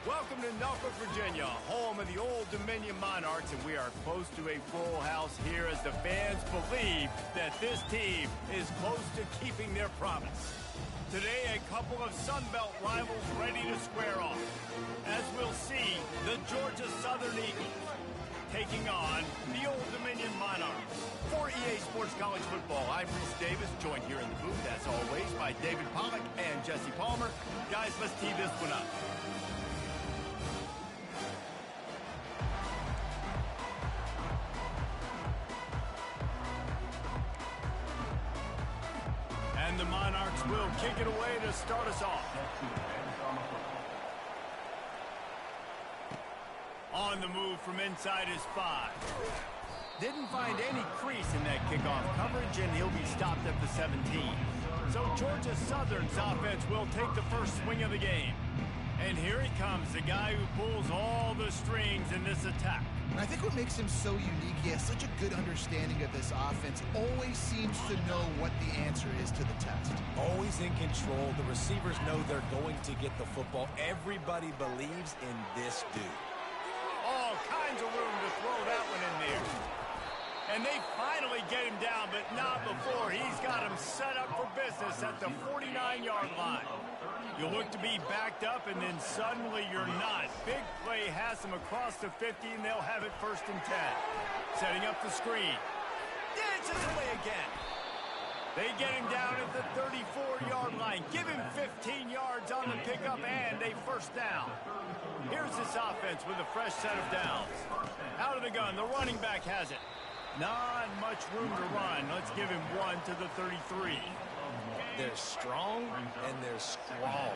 Welcome to Norfolk, Virginia, home of the Old Dominion Monarchs, and we are close to a full house here as the fans believe that this team is close to keeping their promise. Today, a couple of Sun Belt rivals ready to square off. As we'll see, the Georgia Southern Eagles taking on the Old Dominion Monarchs. For EA Sports College Football, I'm Reese Davis, joined here in the booth, as always, by David Pollack and Jesse Palmer. Guys, let's tee this one up. And the Monarchs will kick it away to start us off. On the move from inside his 5. Didn't find any crease in that kickoff coverage, and he'll be stopped at the 17. So Georgia Southern's offense will take the first swing of the game. And here he comes, the guy who pulls all the strings in this attack. I think what makes him so unique, he has such a good understanding of this offense, always seems to know what the answer is to the test. Always in control. The receivers know they're going to get the football. Everybody believes in this dude. All kinds of room to throw that one in there. And they finally get him down, but not before. He's got him set up for business at the 49-yard line. You look to be backed up, and then suddenly you're not. Big play has him across the 50, and they'll have it 1st and 10. Setting up the screen. Dances away again. They get him down at the 34-yard line. Give him 15 yards on the pickup and a 1st down. Here's this offense with a fresh set of downs. Out of the gun, the running back has it. Not much room to run. Let's give him 1 to the 33. They're strong and they're strong.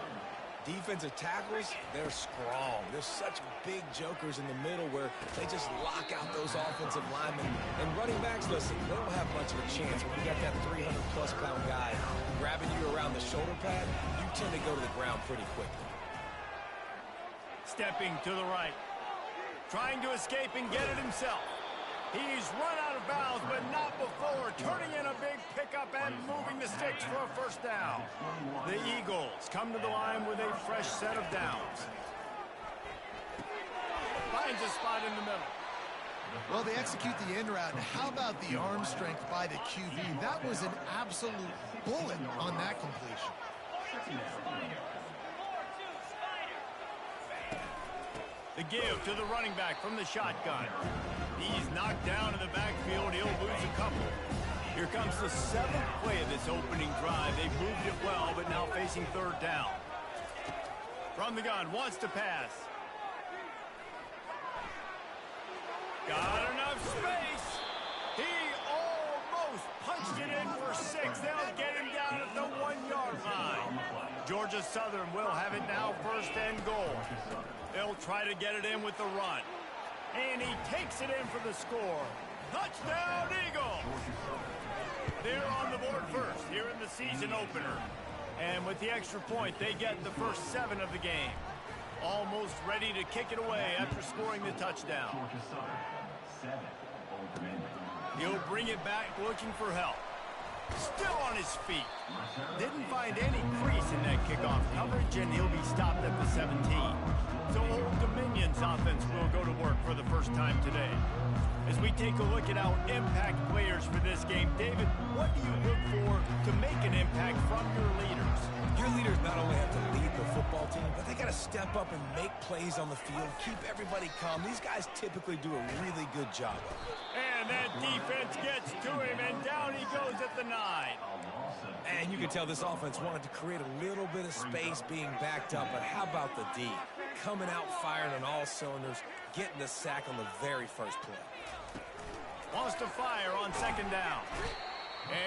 Defensive tackles, they're strong. There's such big jokers in the middle where they just lock out those offensive linemen. And running backs, listen, they don't have much of a chance. When you got that 300-plus pound guy grabbing you around the shoulder pad, you tend to go to the ground pretty quickly. Stepping to the right. Trying to escape and get it himself. He's run out of bounds, but not before. Turning in a big pickup and moving the sticks for a 1st down. The Eagles come to the line with a fresh set of downs. Finds a spot in the middle. Well, they execute the end route. How about the arm strength by the QB? That was an absolute bullet on that completion. The give to the running back from the shotgun. He's knocked down in the backfield. He'll lose a couple. Here comes the 7th play of this opening drive. They've moved it well, but now facing 3rd down. From the gun, wants to pass. Got enough space. He almost punched it in for 6. They'll get him down at the 1-yard line. Georgia Southern will have it now 1st and goal. They'll try to get it in with the run. And he takes it in for the score. Touchdown, Eagles! They're on the board first here in the season opener. And with the extra point, they get the first 7 of the game. Almost ready to kick it away after scoring the touchdown. He'll bring it back looking for help. Still on his feet. Didn't find any crease in that kickoff coverage, and he'll be stopped at the 17. So Old Dominion's offense will go to work for the first time today. As we take a look at our impact players for this game, David, what do you look for to make an impact from your leaders? Your leaders not only have to lead the football team, but they got to step up and make plays on the field, keep everybody calm. These guys typically do a really good job of it. And that defense gets to him, and down he goes at the 9. And you can tell this offense wanted to create a little bit of space being backed up, but how about the D? Coming out firing on all cylinders, getting the sack on the very first play. Wants to fire on 2nd down.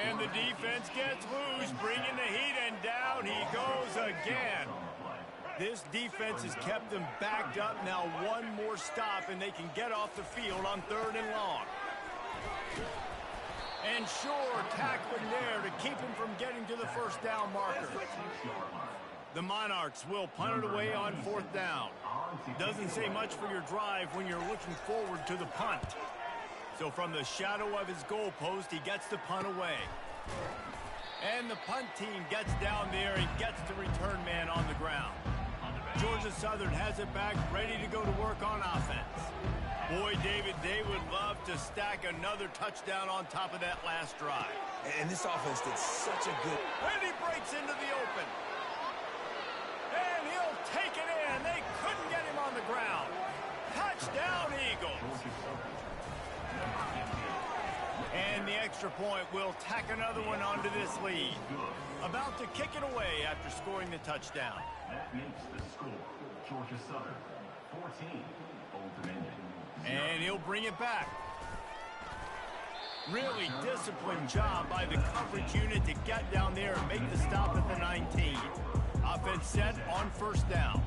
And the defense gets loose, bringing the heat, and down he goes again. This defense has kept them backed up. Now 1 more stop, and they can get off the field on 3rd and long. And sure, tackling there to keep him from getting to the 1st down marker. The Monarchs will punt it away on 4th down. Doesn't say much for your drive when you're looking forward to the punt. So from the shadow of his goalpost, he gets the punt away. And the punt team gets down there and gets the return man on the ground. Georgia Southern has it back, ready to go to work on offense. Boy, David, they would love to stack another touchdown on top of that last drive. And this offense did such a good... And he breaks into the open. And he'll take it in. They couldn't get him on the ground. Touchdown, Eagles. And the extra point will tack another one onto this lead. About to kick it away after scoring the touchdown. That makes the score Georgia Southern 14, Old Dominion. And he'll bring it back. Really disciplined job by the coverage unit to get down there and make the stop at the 19. Offense set on first down.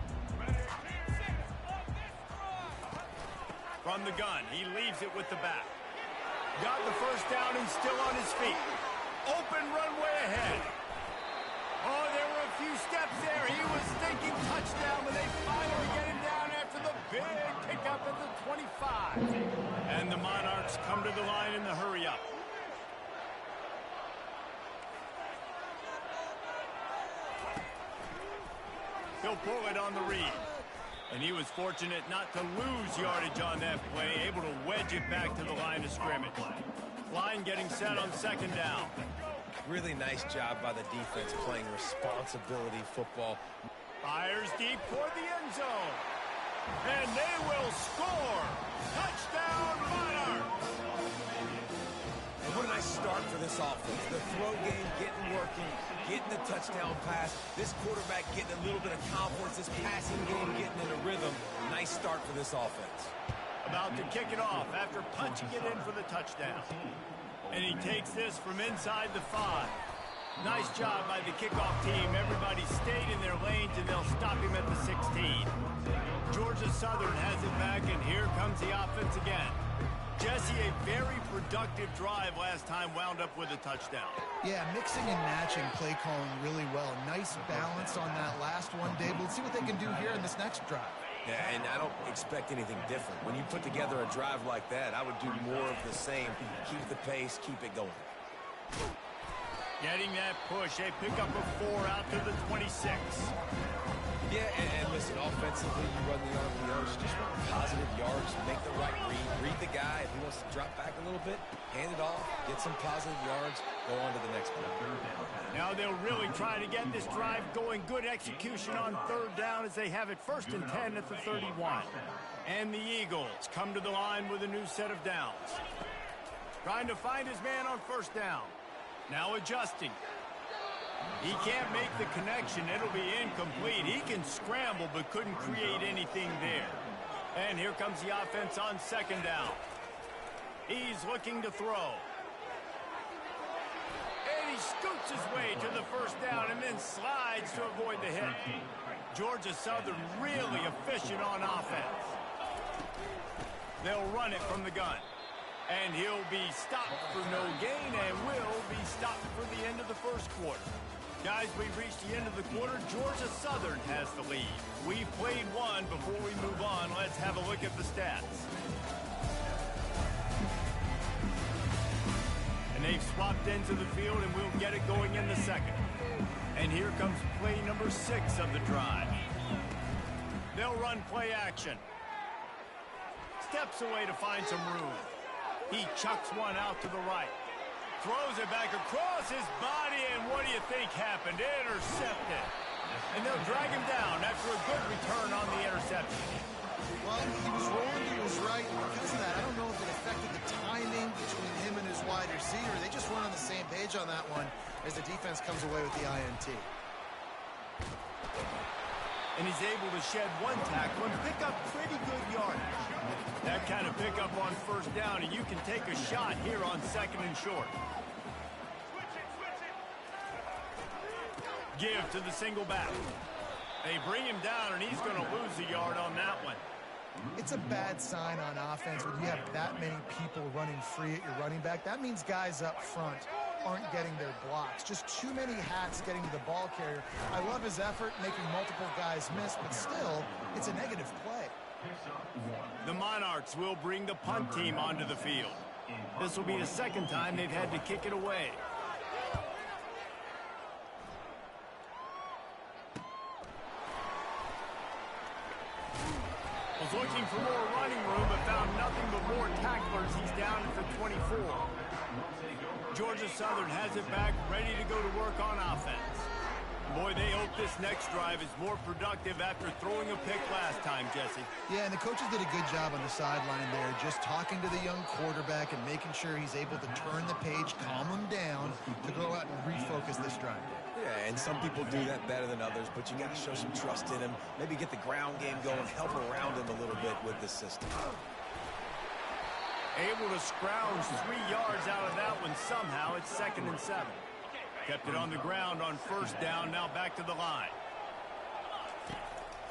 From the gun, he leaves it with the back. Got the first down and still on his feet. Open runway ahead. Oh, there were a few steps there. He was thinking touchdown, but they finally get him down after the big pickup at the 25. And the Monarchs come to the line in the hurry-up. He'll pull it on the read. And he was fortunate not to lose yardage on that play, able to wedge it back to the line of scrimmage. Line getting set on second down. Really nice job by the defense playing responsibility football. Fires deep toward the end zone. And they will score. Touchdown, Monarchs. And what a nice start for this offense. The throw game getting working, getting the touchdown pass. This quarterback getting a little bit of confidence. This passing game getting in a rhythm. Nice start for this offense. About to kick it off after punching it in for the touchdown. And he takes this from inside the 5. Nice job by the kickoff team. Everybody stayed in their lanes, and they'll stop him at the 16. Georgia Southern has it back, and here comes the offense again. Jesse, a very productive drive last time, wound up with a touchdown. Yeah, mixing and matching play calling really well. Nice balance on that last one, Dave. Let's see what they can do here in this next drive. Yeah, and I don't expect anything different. When you put together a drive like that, I would do more of the same. Keep the pace, keep it going. Getting that push, a pickup of 4 out to the 26. Yeah, and listen, offensively, you run the RPOs, just run positive yards, make the right read the guy. If he wants to drop back a little bit, hand it off, get some positive yards, go on to the next play. Now they'll really try to get this drive going. Good execution on third down as they have it 1st and 10 at the 31. And the Eagles come to the line with a new set of downs. Trying to find his man on first down. Now adjusting. He can't make the connection. It'll be incomplete. He can scramble but couldn't create anything there. And here comes the offense on second down. He's looking to throw. And he scoots his way to the first down and then slides to avoid the hit. Georgia Southern really efficient on offense. They'll run it from the gun. And he'll be stopped for no gain and will be stopped for the end of the first quarter. Guys, we've reached the end of the quarter. Georgia Southern has the lead. We've played one. Before we move on, let's have a look at the stats. And they've swapped ends of the field, and we'll get it going in the second. And here comes play number 6 of the drive. They'll run play action. Steps away to find some room. He chucks one out to the right. Throws it back across his body, and what do you think happened? Intercepted. And they'll drag him down after a good return on the interception. Well, he was wrong, he was right. Because of that, I don't know if it affected the timing between him and his wide receiver. They just weren't on the same page on that one as the defense comes away with the INT. And he's able to shed one tackle and pick up pretty good yardage. That kind of pickup on first down, and you can take a shot here on second and short. Give to the single back. They bring him down, and he's going to lose a yard on that one. It's a bad sign on offense when you have that many people running free at your running back. That means guys up front aren't getting their blocks. Just too many hats getting to the ball carrier. I love his effort, making multiple guys miss, but still, it's a negative play. The Monarchs will bring the punt team onto the field. This will be the second time they've had to kick it away. looking for more running room, but found nothing but more tacklers. He's down for 24. Georgia Southern has it back, ready to go to work on offense. Boy, they hope this next drive is more productive after throwing a pick last time, Jesse. Yeah, and the coaches did a good job on the sideline there, just talking to the young quarterback and making sure he's able to turn the page, calm him down to go out and refocus this drive. Yeah, and some people do that better than others, but you got to show some trust in him. Maybe get the ground game going, help around him a little bit with this system. Able to scrounge 3 yards out of that one somehow. It's 2nd and 7. Kept it on the ground on 1st down, now back to the line.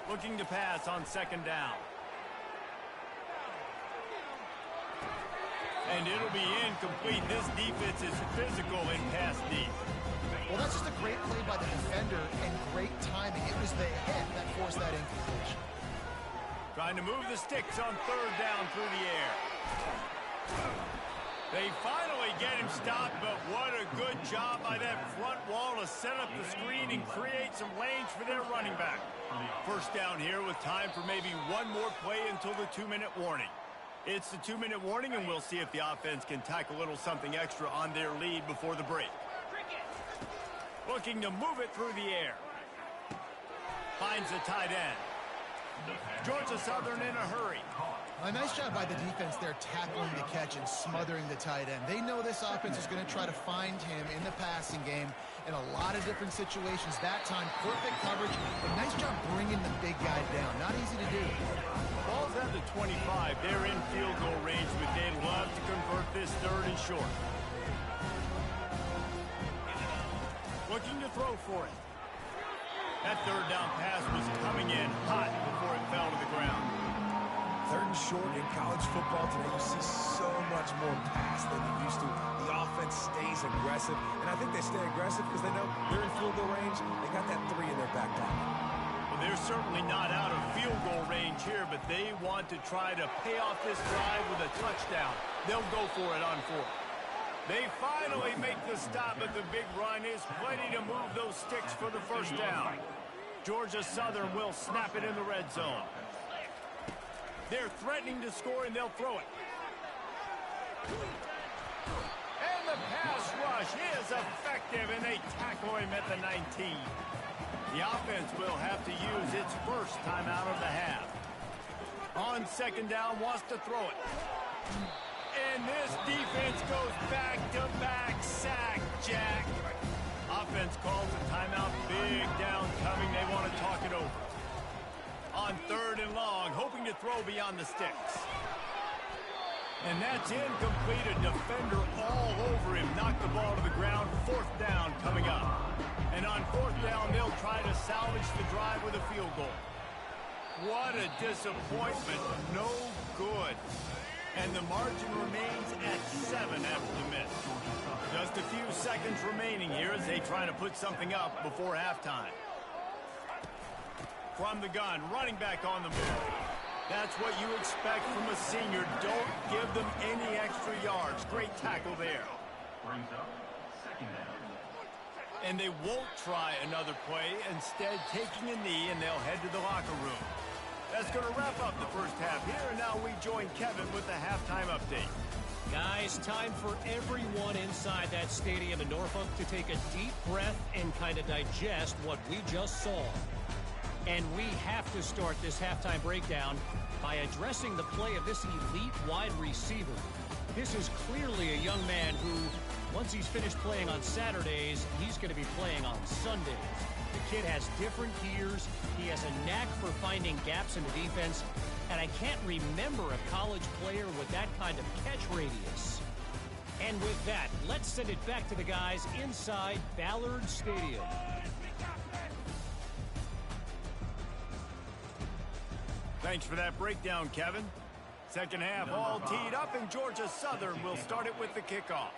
Looking to pass on 2nd down. And it'll be incomplete. This defense is physical in pass deep. Well, that's just a great play by the defender and great timing. It was the hit that forced that incompletion. Trying to move the sticks on 3rd down through the air. They finally get him stopped, but what a good job by that front wall to set up the screen and create some lanes for their running back. 1st down here with time for maybe one more play until the 2-minute warning. It's the 2-minute warning, and we'll see if the offense can tack a little something extra on their lead before the break. Looking to move it through the air. Finds the tight end. Georgia Southern in a hurry. A nice job by the defense there, tackling the catch and smothering the tight end. They know this offense is going to try to find him in the passing game in a lot of different situations. That time, perfect coverage. A nice job bringing the big guy down. Not easy to do. Ball's at the 25. They're in field goal range, but they'd love to convert this 3rd and short. Looking to throw for it. That 3rd down pass was coming in hot before it fell to the ground. 3rd and short in college football today, you see so much more pass than you used to. The offense stays aggressive, and I think they stay aggressive because they know they're in field goal range. They got that 3 in their back pocket. Well, they're certainly not out of field goal range here, but they want to try to pay off this drive with a touchdown. They'll go for it on 4th. They finally make the stop, but the big run is plenty to move those sticks for the 1st down. Georgia Southern will snap it in the red zone. They're threatening to score, and they'll throw it. And the pass rush is effective, and they tackle him at the 19. The offense will have to use its 1st timeout of the half. On 2nd down, wants to throw it. And this defense goes back-to-back sack, Jack. Offense calls a timeout. Big down coming. They want to talk it over. On 3rd and long, hoping to throw beyond the sticks. And that's incomplete. A defender all over him. Knocked the ball to the ground. 4th down coming up. And on 4th down, they'll try to salvage the drive with a field goal. What a disappointment. No good. And the margin remains at 7 after the miss. Just a few seconds remaining here as they try to put something up before halftime. From the gun, running back on the move. That's what you expect from a senior. Don't give them any extra yards. Great tackle there. Brings up 2nd down. And they won't try another play, instead taking a knee, and they'll head to the locker room. That's going to wrap up the 1st half here, and now we join Kevin with the halftime update. Guys, time for everyone inside that stadium in Norfolk to take a deep breath and kind of digest what we just saw. And we have to start this halftime breakdown by addressing the play of this elite wide receiver. This is clearly a young man who, once he's finished playing on Saturdays, he's going to be playing on Sundays. The kid has different gears. He has a knack for finding gaps in the defense. And I can't remember a college player with that kind of catch radius. And with that, let's send it back to the guys inside Ballard Stadium. Thanks for that breakdown, Kevin. 2nd half all teed up, and Georgia Southern will start it with the kickoff.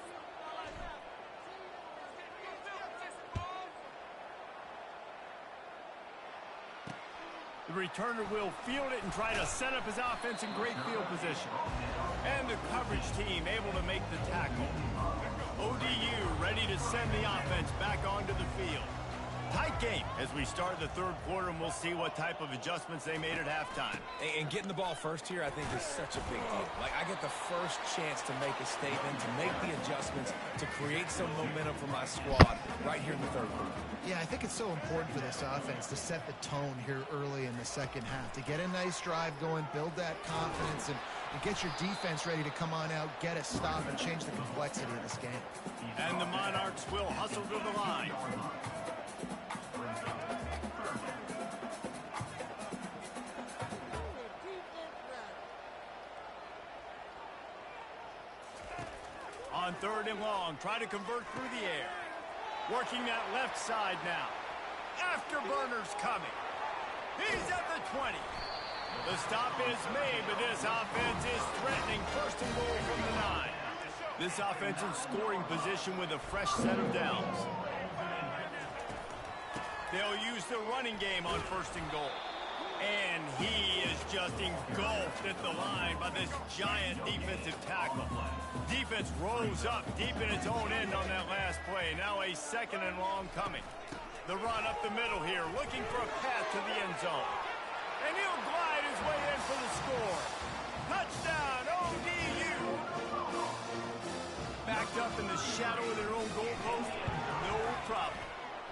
The returner will field it and try to set up his offense in great field position. And the coverage team able to make the tackle. ODU ready to send the offense back onto the field. Tight game as we start the third quarter, and we'll see what type of adjustments they made at halftime. And getting the ball first here, I think, is such a big deal. Like, I get the first chance to make a statement, to make the adjustments, to create some momentum for my squad right here in the third quarter. Yeah, I think it's so important for this offense to set the tone here early in the second half, to get a nice drive going, build that confidence, and get your defense ready to come on out, get a stop, and change the complexity of this game. And the Monarchs will hustle to the line. On third and long, try to convert through the air. Working that left side now. Afterburner's coming. He's at the 20. The stop is made, but this offense is threatening first and goal from the 9. This offense in scoring position with a fresh set of downs. They'll use the running game on first and goal. And he is just engulfed at the line by this giant defensive tackle. Defense rose up deep in its own end on that last play. Now a second and long coming. The run up the middle here, looking for a path to the end zone. And he'll glide his way in for the score. Touchdown, ODU. Backed up in the shadow of their own goalpost, no problem.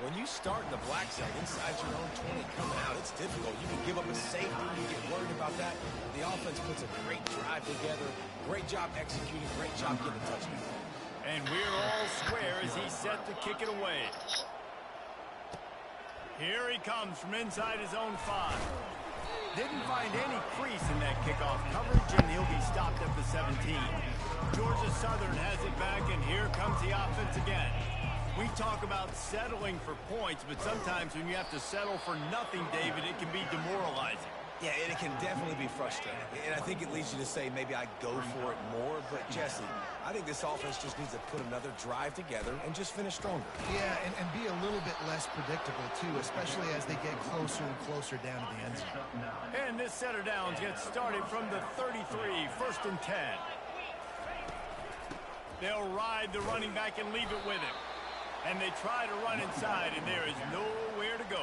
When you start in the black zone inside your own 20 coming out, it's difficult. You can give up a safety. You get worried about that. The offense puts a great drive together. Great job executing. Great job getting a touchdown. And we're all square as he's set to kick it away. Here he comes from inside his own 5. Didn't find any crease in that kickoff coverage, and he'll be stopped at the 17. Georgia Southern has it back, and here comes the offense again. We talk about settling for points, but sometimes when you have to settle for nothing, David, it can be demoralizing. Yeah, and it can definitely be frustrating. And I think it leads you to say maybe I go for it more. But, Jesse, I think this offense just needs to put another drive together and just finish stronger. Yeah, and be a little bit less predictable, too, especially as they get closer and closer down to the end zone. And this set of downs gets started from the 33, first and 10. They'll ride the running back and leave it with him. And they try to run inside, and there is nowhere to go.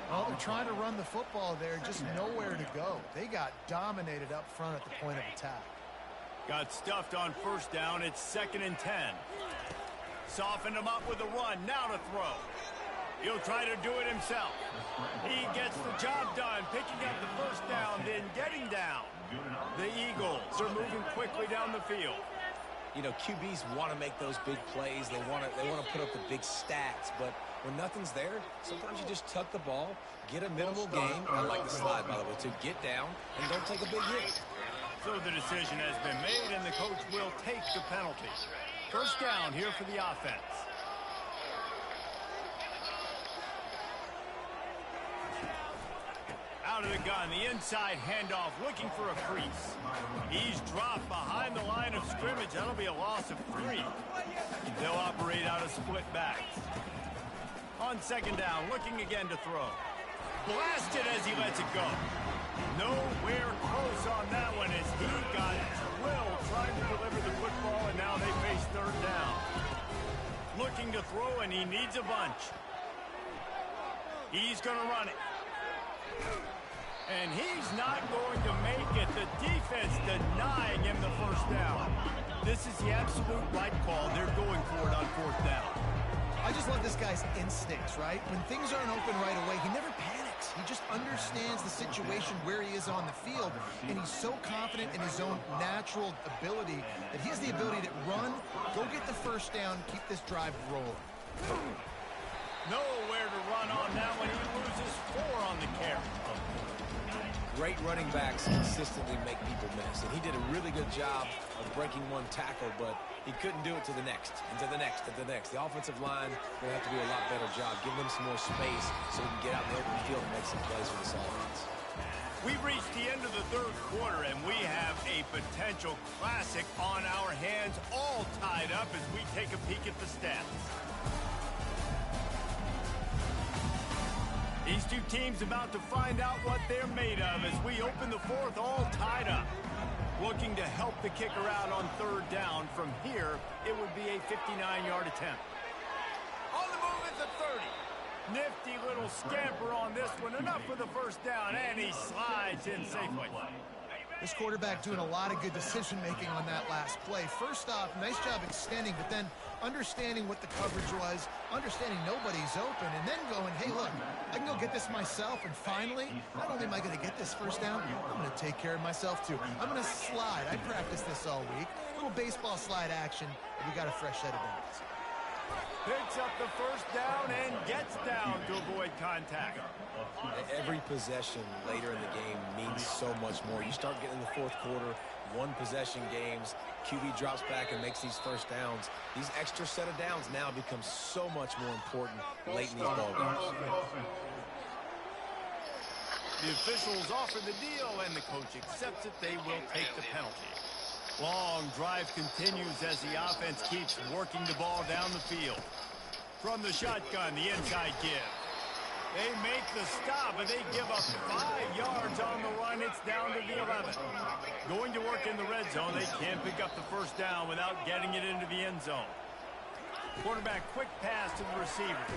Well, they're trying to run the football there, just nowhere to go. They got dominated up front at the point of attack. Got stuffed on first down. It's second and 10. Softened him up with a run. Now to throw. He'll try to do it himself. He gets the job done, picking up the first down, then getting down. The Eagles are moving quickly down the field. You know, QBs want to make those big plays. They want to put up the big stats. But when nothing's there, sometimes you just tuck the ball, get a minimal gain. I like the slide, by the way, to get down and don't take a big hit. So the decision has been made, and the coach will take the penalty. First down here for the offense. Out of the gun, the inside handoff, looking for a crease. He's dropped behind the line of scrimmage. That'll be a loss of 3. They'll operate out of split backs. On second down, looking again to throw. Blasted as he lets it go. Nowhere close on that one as he got drilled trying to deliver the football, and now they face third down. Looking to throw, and he needs a bunch. He's going to run it. And he's not going to make it. The defense denying him the first down. This is the absolute right call. They're going for it on fourth down. I just love this guy's instincts, right? When things aren't open right away, he never panics. He just understands the situation where he is on the field, and he's so confident in his own natural ability that he has the ability to run, go get the first down, keep this drive rolling. Nowhere to run on that one. He loses 4 on the carry. Great running backs consistently make people miss, and he did a really good job of breaking one tackle, but he couldn't do it to the next, and to the next, and to the next. The offensive line will have to do a lot better job, giving them some more space so we can get out in the open field and make some plays for this offense. We've reached the end of the third quarter, and we have a potential classic on our hands, all tied up as we take a peek at the stats. These two teams about to find out what they're made of as we open the fourth, all tied up. Looking to help the kicker out on third down. From here, it would be a 59-yard attempt. On the move at the 30. Nifty little scamper on this one. Enough for the first down, and he slides in safely. This quarterback doing a lot of good decision-making on that last play. First off, nice job extending, but then understanding what the coverage was, understanding nobody's open, and then going, hey, look, I can go get this myself, and finally, not only am I going to get this first down, I'm going to take care of myself, too. I'm going to slide. I practiced this all week. A little baseball slide action, and we got a fresh set of balls. Picks up the first down and gets down to avoid contact. Every possession later in the game means so much more. You start getting in the fourth quarter, one-possession games, QB drops back and makes these first downs. These extra set of downs now become so much more important late in these ball games. The officials offer the deal, and the coach accepts it. They will take the penalty. Long drive continues as the offense keeps working the ball down the field. From the shotgun, the inside give. They make the stop, but they give up 5 yards on the run. It's down to the 11. Going to work in the red zone. They can't pick up the first down without getting it into the end zone. Quarterback quick pass to the receiver.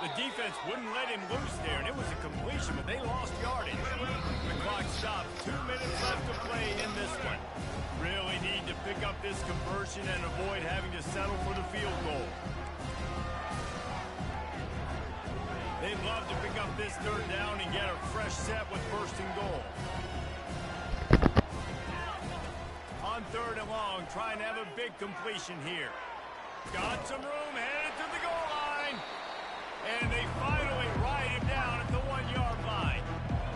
The defense wouldn't let him loose there, and it was a completion, but they lost yardage. The clock stopped. 2 minutes left to play in this one. Really need to pick up this conversion and avoid having to settle for the field goal. They'd love to pick up this third down and get a fresh set with first and goal. On third and long, trying to have a big completion here. Got some room, headed to the goal line. And they finally ride him down at the 1-yard line.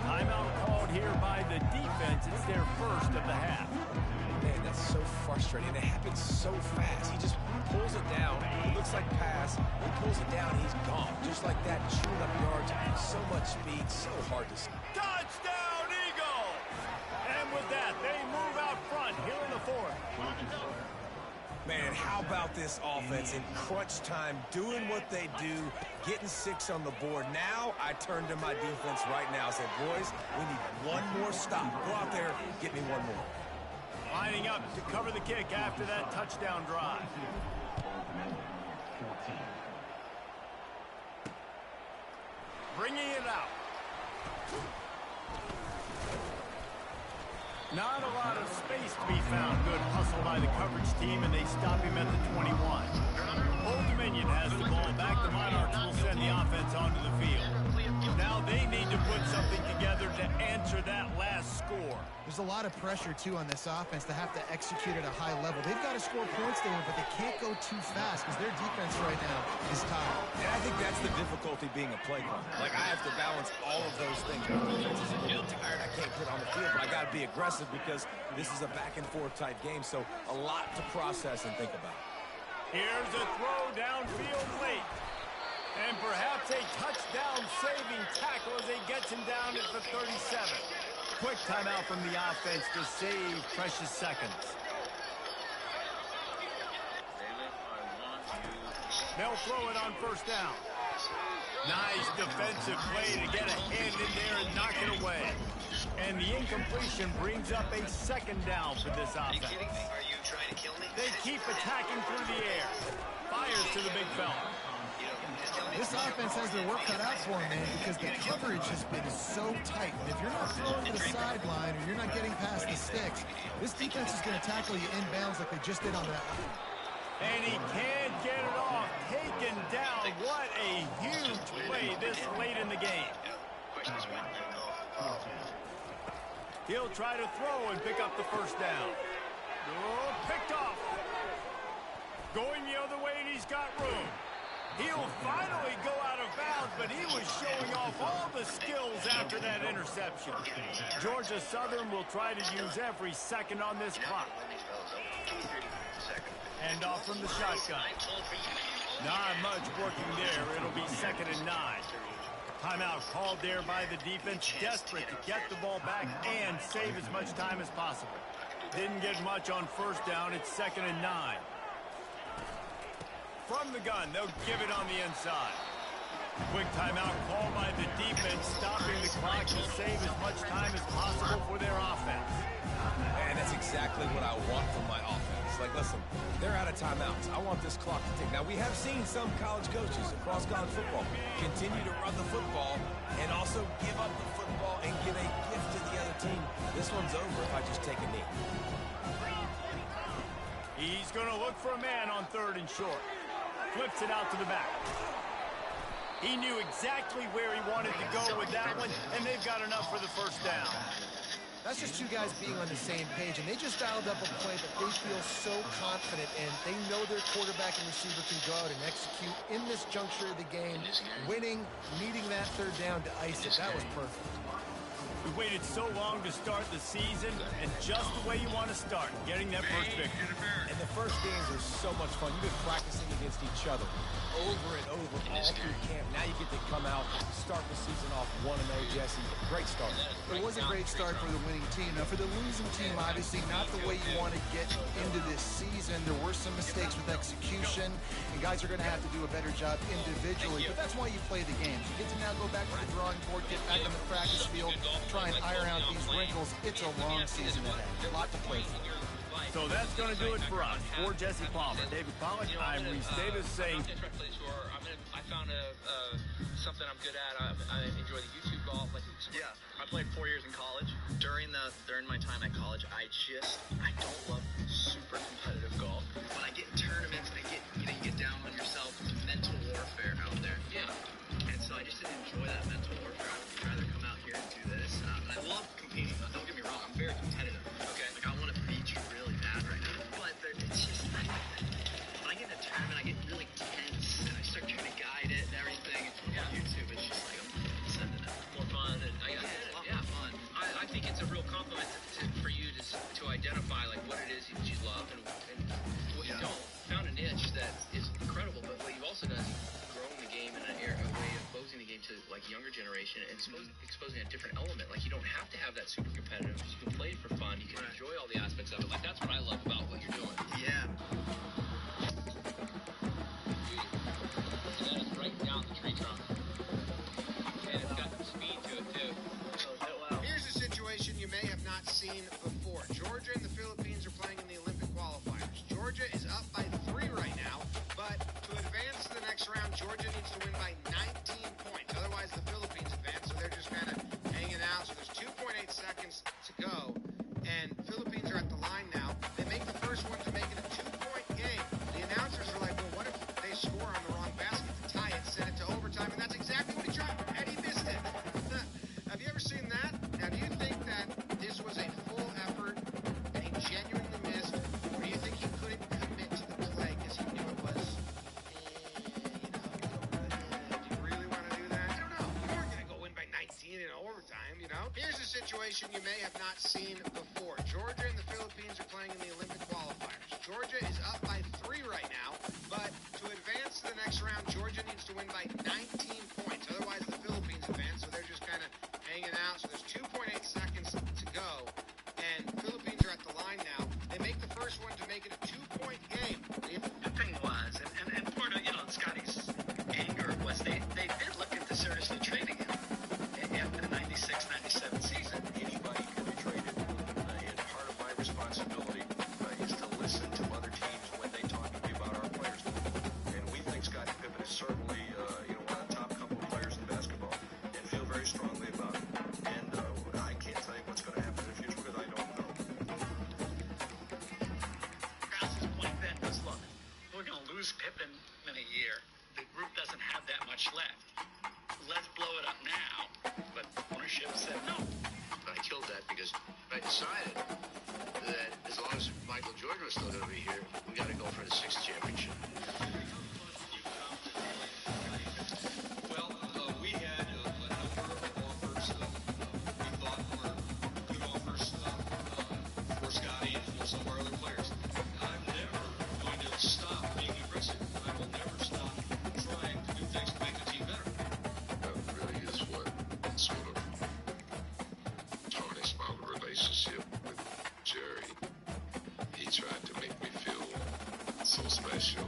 Timeout called here by the defense. It's their first of the half. Man, that's so frustrating. It happens so fast. He just pulls it down. It looks like pass. He pulls it down. He's gone. Just like that, chewing up yards. So much speed. So hard to see. Touchdown, Eagle! And with that, they move out front here in the fourth. Man, how about this offense in crunch time, doing what they do, getting 6 on the board. Now I turn to my defense right now and say, boys, we need one more stop. Go out there, get me one more. Lining up to cover the kick after that touchdown drive. Bringing it out. Not a lot of space to be found. Good hustle by the coverage team, and they stop him at the 21. Old Dominion has the ball back. The Monarchs will send the offense onto the field. Now they need to put something together to answer that last score. There's a lot of pressure, too, on this offense to have to execute at a high level. They've got to score points there, but they can't go too fast because their defense right now is tired. And I think that's the difficulty being a play caller. Like, I have to balance all of those things. My defense is a little tired. I can't put on the field, but I got to be aggressive because this is a back-and-forth type game, so a lot to process and think about. Here's a throw downfield late. And perhaps a touchdown-saving tackle as he gets him down at the 37. Quick timeout from the offense to save precious seconds. They'll throw it on first down. Nice defensive play to get a hand in there and knock it away. And the incompletion brings up a second down for this offense. Are you kidding me? Are you trying to kill me? They keep attacking through the air. Fires to the big fella. This offense has their work cut out for them, man, because the coverage has been so tight. And if you're not throwing to the sideline or you're not getting past the sticks, this defense is going to tackle you inbounds like they just did on that. And he can't get it off. Taken down. What a huge play this late in the game. He'll try to throw and pick up the first down. Oh, picked off. Going the other way, and he's got room. He'll finally go out of bounds, but he was showing off all the skills after that interception. Georgia Southern will try to use every second on this clock. And off from the shotgun. Not much working there. It'll be 2nd and 9. Timeout called there by the defense, desperate to get the ball back and save as much time as possible. Didn't get much on first down. It's 2nd and 9. From the gun, they'll give it on the inside. Quick timeout called by the defense, stopping the clock to save as much time as possible for their offense. And that's exactly what I want from my offense. Like, listen, they're out of timeouts. I want this clock to tick. Now, we have seen some college coaches across college football continue to run the football and also give up the football and give a gift to the other team. This one's over if I just take a knee. He's going to look for a man on 3rd and short. Flips it out to the back. He knew exactly where he wanted to go with that one, and they've got enough for the first down. That's just two guys being on the same page, and they just dialed up a play that they feel so confident in. They know their quarterback and receiver can go out and execute in this juncture of the game, winning, needing that 3rd down to ice it. That was perfect. We waited so long to start the season, and just the way you want to start, getting that first victory. And the first games are so much fun. You've been practicing against each other over and over all through camp. Now you get to come out, start the season off 1-0, Jesse. Great start. It was a great start for the winning team. Now, for the losing team, obviously not the way you want to get into this season. There were some mistakes with execution, and guys are going to have to do a better job individually. But that's why you play the games. You get to now go back to the drawing board, get back on the practice field, try and iron out these wrinkles. It's a long season ahead. A lot to play for. So that's going to do it for us. For Jesse Palmer, David Pollack, I'm Reese Davis saying... I found something I'm good at. I enjoy the YouTube golf. Yeah, I played 4 years in college. During my time at college, I don't love super competitive golf. When I get in tournaments, you get down on yourself. It's mental warfare out there. Yeah. And so I just didn't enjoy that mental warfare. I'd rather come out here and do this. And I love competing. Don't get me wrong. I'm very competitive. Okay. Like, I want to beat you really bad right now. But it's just, when I get in a tournament, I get really tense. And I start trying to guide it and everything. And on YouTube, it's just like, I'm sending it. More fun. And I get it. Yeah, fun. I think it's a real compliment for you to identify, like, what it is that you love and what you don't. Found a niche that is incredible, but what you've also done is growing the game in a way of exposing the game to, like, younger generation and exposing a different element. Like, you don't have to have that super competitive. You can play it for fun. You can enjoy all the aspects of it. Like, that's what I love about what you're doing. Yeah. And then it's right down the tree trunk. And it's got some speed to it, too. Here's a situation you may have not seen before. Georgia and the Philippines are playing in the Olympic qualifiers. Georgia is up by 3 right now, but to advance to the next round, Georgia needs to win by 19 points. Otherwise, the Philippines advance, so they're just kind of hanging out. So there's 2.8 seconds to go, and Philippines are at the line now. They make the first one to make it a 2-point game. The announcers are like, well, what if they score on the wrong basket to tie it, send it to overtime, and that's exactly what he tried, and he missed it. Have you ever seen that? Now, do you think that this was a full effort and he genuinely missed, or do you think he couldn't commit to the play because he knew it was, do you really want to do that? I don't know. You weren't going to go in by 19 in overtime, you know? Here's a situation you may have not seen before. Georgia and the Philippines are playing in the Olympic qualifiers. Georgia is up by 3 right now, but to advance to the next round, Georgia needs to win by 19 points. Otherwise, the Philippines advance, so they're just kind of hanging out. So there's 2.8 seconds to go, and Philippines are at the line now. They make the first one to make it a 2-point game. The thing was, and part of, Scotty's anger was they did look into seriously trading him after the 96-97 season. Anybody could be traded, and part of my responsibility is to listen to other teams when they talk to me about our players. And we think Scottie Pippen is certainly, one of the top couple of players in basketball, and feel very strongly about it. And I can't tell you what's going to happen in the future because I don't know. Krause's point then was, look, we're going to lose Pippen in a year. The group doesn't have that much left. Let's blow it up now. But ownership said no. I killed that because I decided that as long as Michael Jordan was still going to be here, we got to go for the 6th championship. Well, we had a number of offers we thought were good offers for Scotty and for some of our other players. I'm never going to stop being aggressive. I will never stop trying to do things to make the team better. That really is what sort of tarnished my relationship with Jerry. He tried to make me feel so special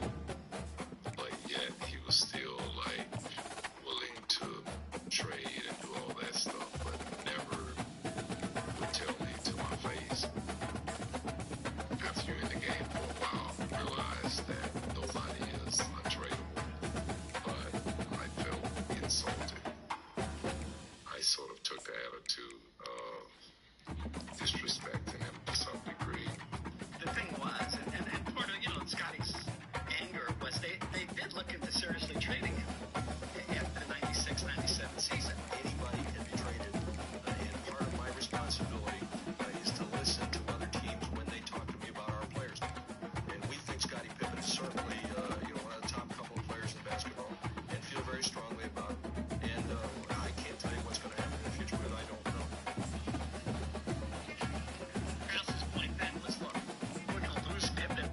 to disrespect him to some degree. The thing was, and part of, Scotty's anger was they did look into seriously trading him after the 96-97 season. Anybody can be traded, and part of my responsibility is to listen to other teams when they talk to me about our players. And we think Scottie Pippen is certainly, one of the top couple of players in basketball, and feel very strongly about it. And I can't tell you what's going to happen in the future because I don't know. Krause's point then was, look, we're going to lose Pippen.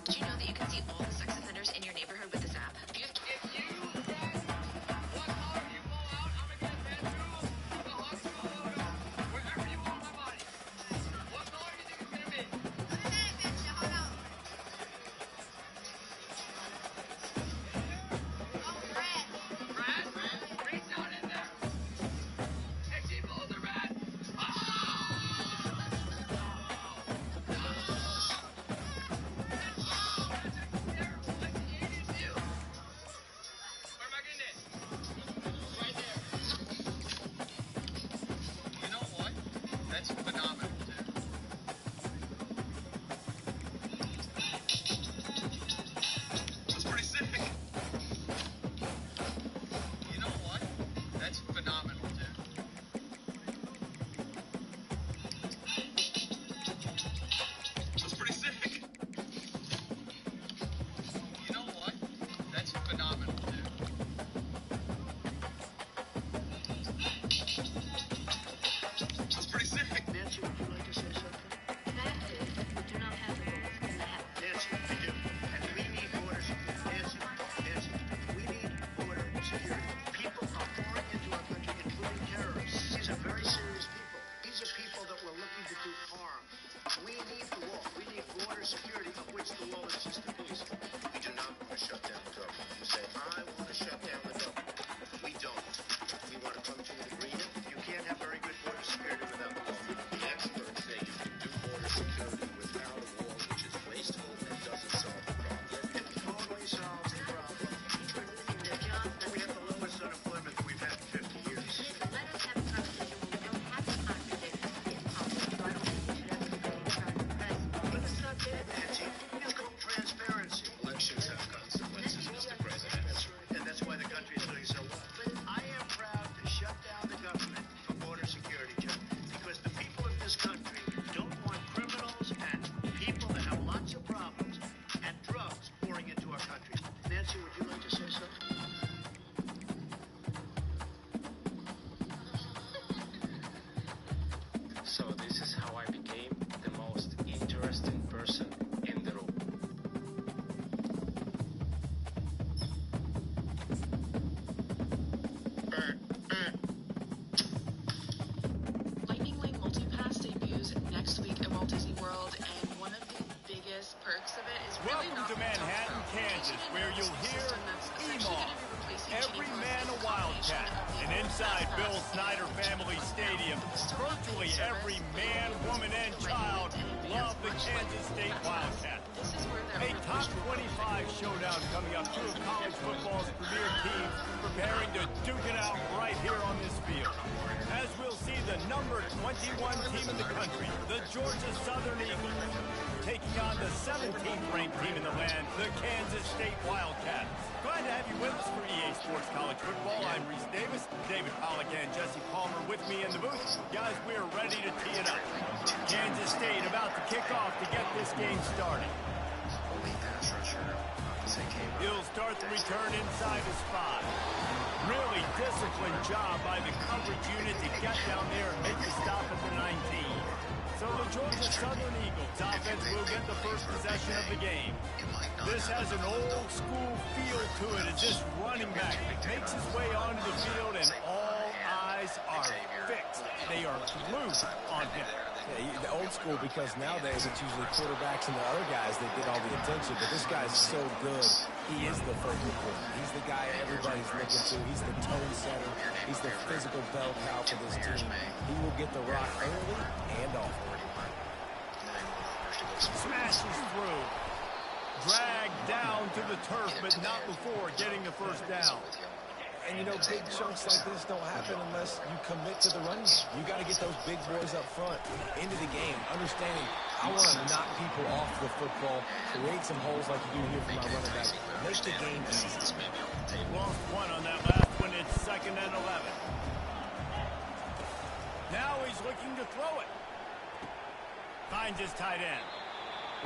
Do you know that you can see all the sex offenders in your neighborhood with this app? If you said, what color you pull out, I'm going to get that too. The Hawks logo, wherever you want my body. What color do you think it's going to be? Red? Reach out in there. And she pulls the red. Where am I getting it? Right there. You know what? That's phenomenal, dude. That's pretty sick. You know what? That's phenomenal, dude. That's pretty sick. You know what? That's phenomenal, dude. That's pretty sick. Nancy, would you like to say something? Fact is, we do not have the rules in the app. Nancy, we do. And we need border security. Nancy, we need border security. People are pouring into our country, including terrorists. These are very serious people. These are people that were looking to do harm. We need the wall. We need border security, of which the wall is just the police. We do not want to shut down the government. You say, I want to shut down the government. We don't. We want to come to an agreement. You can't have very good border security without the wall. The experts say you can do border security without a wall, which is wasteful and doesn't solve the problem. It totally solves the problem. We have the lowest unemployment that we've had in 50 years. Let us have a conversation where we don't have to contradict in public, so I don't think we should ever be getting started in the press. But it's not there, Nancy. It's called transparency. Elections have consequences, Mr. President. That's right. And that's why the country is doing so well. But I am proud to shut down the government for border security, Joe, because the people of this country don't want criminals and people that have lots of problems and drugs pouring into our country. Nancy, would you like to say something? So this is how I became the most interesting person in the room. Lightning Lane Multipass debuts next week at Walt Disney World, and one of the biggest perks of it is really Welcome not to Manhattan, Kansas, where you'll hear EMAW, every man a Wildcat. And inside Bill Snyder Family Stadium, virtually every man, woman, and child love the Kansas State Wildcat. This is where A top 25 showdown coming up. Two of college football's premier teams preparing to duke it out right here on this field. As we'll see the number 21 team in the country, the Georgia Southern Eagles, taking on the 17th ranked team in the land, the Kansas State Wildcats. Glad to have you with us for EA Sports College Football. I'm Reese Davis, David Pollack and Jesse Palmer with me in the booth. Guys, we're ready to tee it up. Kansas State about to kick off to get this game started. He'll start the return inside his spot. Really disciplined job by the coverage unit to get down there and make the stop at the 19. So the Georgia Southern Eagles offense will get the first possession of the game. This has an old school feel to it as this running back makes his way onto the field and all eyes are fixed. They are glued on him. Yeah, the old school, because nowadays it's usually quarterbacks and the other guys that get all the attention, but this guy's so good. He is the focal point. He's the guy everybody's looking to. He's the tone setter. He's the physical bell cow for this team. He will get the rock early and often. Smashes through. Dragged down to the turf, but not before getting the first down. And, you know, big chunks like this don't happen unless you commit to the run game. You got to get those big boys up front into the game, understanding I want to knock people off the football, create some holes like you do here for my running back, make the game easy. Lost one on that last one. It's 2nd and 11. Now he's looking to throw it. Finds his tight end.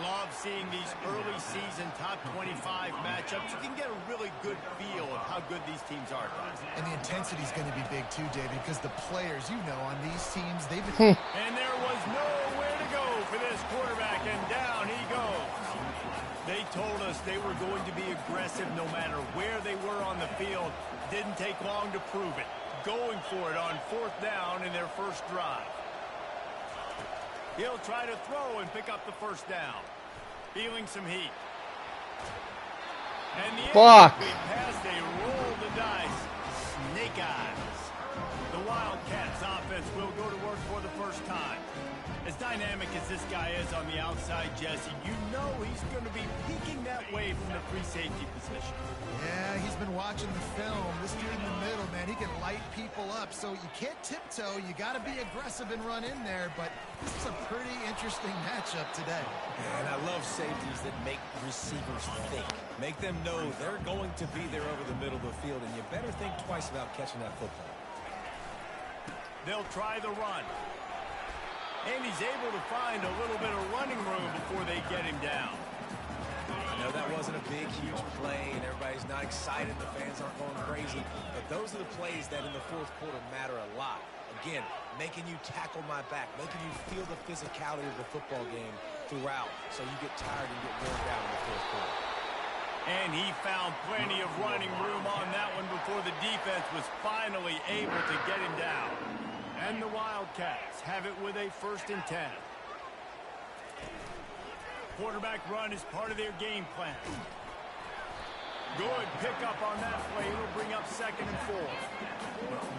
Love seeing these early season top 25 matchups. You can get a really good feel of how good these teams are, guys. And the intensity is going to be big too, David, because the players, you know, on these teams, they've been... And there was nowhere to go for this quarterback, and down he goes. They told us they were going to be aggressive no matter where they were on the field. Didn't take long to prove it. Going for it on 4th down in their first drive. He'll try to throw and pick up the first down. Feeling some heat. And the incomplete pass, they roll the dice. Snake eyes. The Wildcats offense will go to work for the first time. As dynamic as this guy is on the outside, Jesse, you know he's going to be peeking that way from the free safety position. Yeah, he's been watching the film. This dude in the middle, man, he can light people up. So you can't tiptoe. You got to be aggressive and run in there. But this is a pretty interesting matchup today. And I love safeties that make receivers think. Make them know they're going to be there over the middle of the field, and you better think twice about catching that football. They'll try the run. And he's able to find a little bit of running room before they get him down. I know that wasn't a big, huge play, and everybody's not excited. The fans aren't going crazy. But those are the plays that in the fourth quarter matter a lot. Again, making you tackle my back, making you feel the physicality of the football game throughout, so you get tired and get worn down in the fourth quarter. And he found plenty of running room on that one before the defense was finally able to get him down. And the Wildcats have it with a 1st and 10. Quarterback run is part of their game plan. Good pickup on that play. It'll bring up 2nd and 4.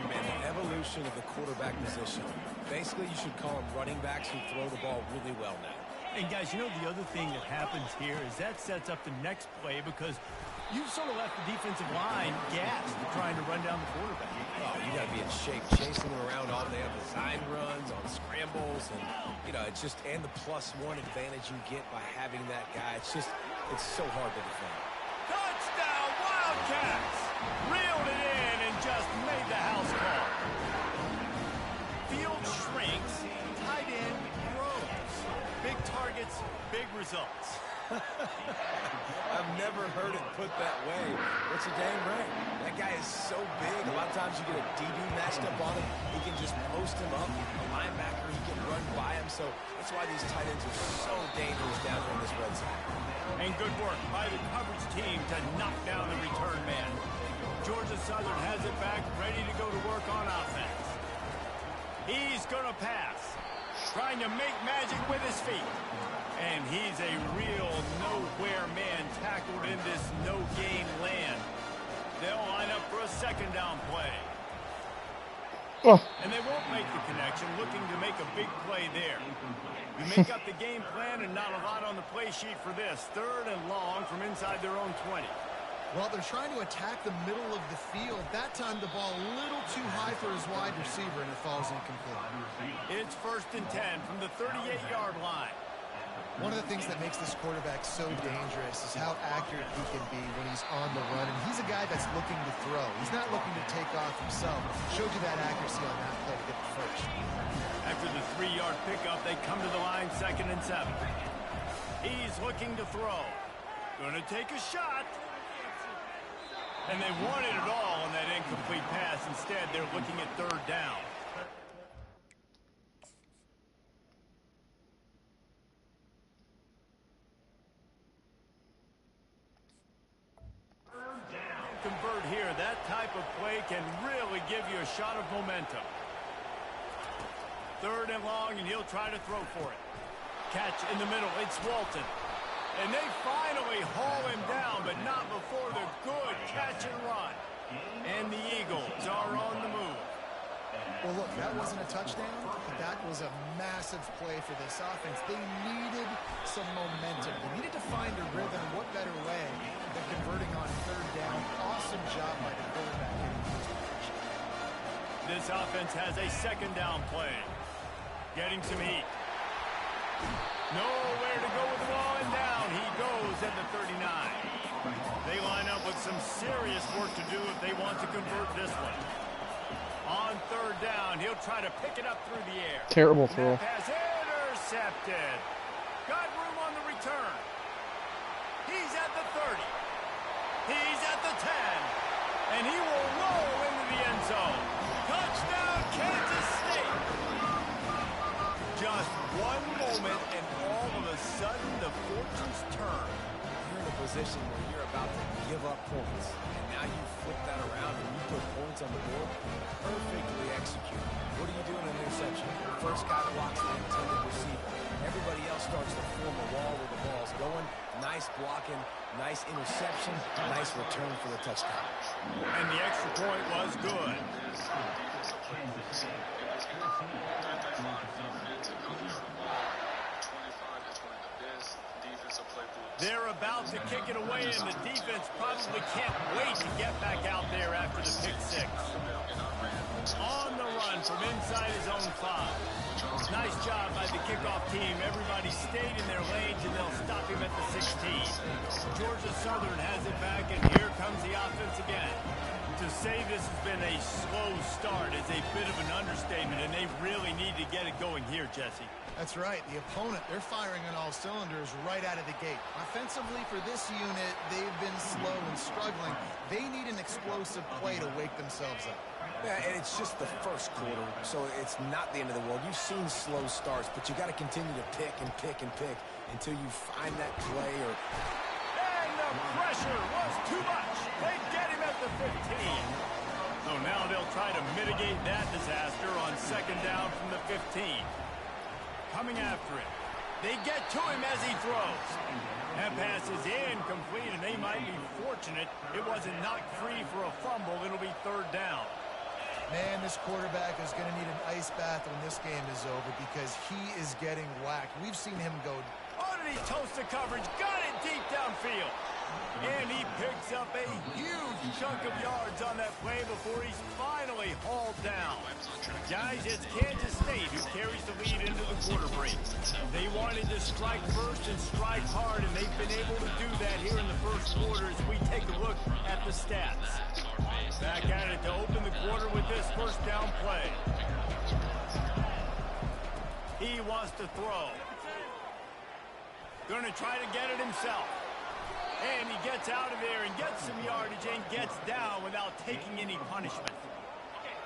Man, the evolution of the quarterback position. Basically, you should call them running backs who throw the ball really well now. And, guys, you know the other thing that happens here is that sets up the next play because you've sort of left the defensive line gassed trying to run down the quarterback. Oh, you got to be in shape chasing them around all day on design runs, on scrambles, and, you know, it's just, and the +1 advantage you get by having that guy. It's just, it's so hard to defend. Touchdown, Wildcats! Reeled it in and just made the house call. Field shrinks, tight end grows. Big targets, big results. I've never heard it put that way. But you're dang right. That guy is so big. A lot of times you get a DB matched up on him. He can just post him up. A linebacker, he can run by him. So that's why these tight ends are so dangerous down here in this red zone. And good work by the coverage team to knock down the return man. Georgia Southern has it back, ready to go to work on offense. He's going to pass. Trying to make magic with his feet. And he's a real nowhere man tackled in this no-gain land. They'll line up for a 2nd down play. And they won't make the connection, looking to make a big play there. You make up the game plan and not a lot on the play sheet for this. 3rd and long from inside their own 20. Well, they're trying to attack the middle of the field. That time the ball a little too high for his wide receiver, and it falls incomplete. It's 1st and 10 from the 38-yard line. One of the things that makes this quarterback so dangerous is how accurate he can be when he's on the run. And he's a guy that's looking to throw. He's not looking to take off himself. Showed you that accuracy on that play to get the first. After the 3-yard pickup, they come to the line 2nd and 7. He's looking to throw. Gonna take a shot. And they wanted it all on that incomplete pass. Instead, they're looking at 3rd down. Convert here. That type of play can really give you a shot of momentum. 3rd and long, and he'll try to throw for it. Catch in the middle. It's Walton. And they finally haul him down, but not before the good catch and run. And the Eagles are on the move. Well, look, that wasn't a touchdown, but that was a massive play for this offense. They needed some momentum. They needed to find a rhythm. What better way than converting on 3rd down? Awesome job by the quarterback. This offense has a second down play. Getting some heat. Nowhere to go with the ball, and down he goes at the 39. They line up with some serious work to do if they want to convert this one. On third down, he'll try to pick it up through the air. Terrible throw. Pass intercepted. Got room on the return. He's at the 30. He's at the 10. And he will roll into the end zone. Touchdown, Kansas State. Just one moment, and all of a sudden, the fortunes turn. You're in a position where you're about to give up points. And now you flip that around and you put points on the board. Perfectly executed. What do you do in an interception? First guy blocks the intended receiver. Everybody else starts to form a wall where the ball's going. Nice blocking, nice interception, nice return for the touchdown. And the extra point was good. They're about to kick it away, and the defense probably can't wait to get back out there after the pick six. On the run from inside his own 5. Nice job by the kickoff team. Everybody stayed in their lanes, and they'll stop him at the 16. Georgia Southern has it back, and here comes the offense again. To say this has been a slow start is a bit of an understatement, and they really need to get it going here, Jesse. That's right. The opponent, they're firing on all cylinders right out of the gate. Offensively for this unit, they've been slow and struggling. They need an explosive play to wake themselves up. Yeah, and it's just the first quarter, so it's not the end of the world. You've seen slow starts, but you got to continue to pick and pick and pick until you find that play. And the pressure was too much. They get him at the 15. So now they'll try to mitigate that disaster on second down from the 15. Coming after it. They get to him as he throws. That pass is incomplete, and they might be fortunate it wasn't knocked free for a fumble. It'll be third down. Man, this quarterback is going to need an ice bath when this game is over because he is getting whacked. We've seen him go. Oh, did he toast the coverage? Got it deep downfield. And he picks up a huge chunk of yards on that play before he's finally hauled down. Guys, it's Kansas State who carries the lead into the quarter break. They wanted to strike first and strike hard, and they've been able to do that here in the first quarter as we take a look at the stats. Back at it to open the quarter with this first down play. He wants to throw. Going to try to get it himself. And he gets out of there and gets some yardage and gets down without taking any punishment.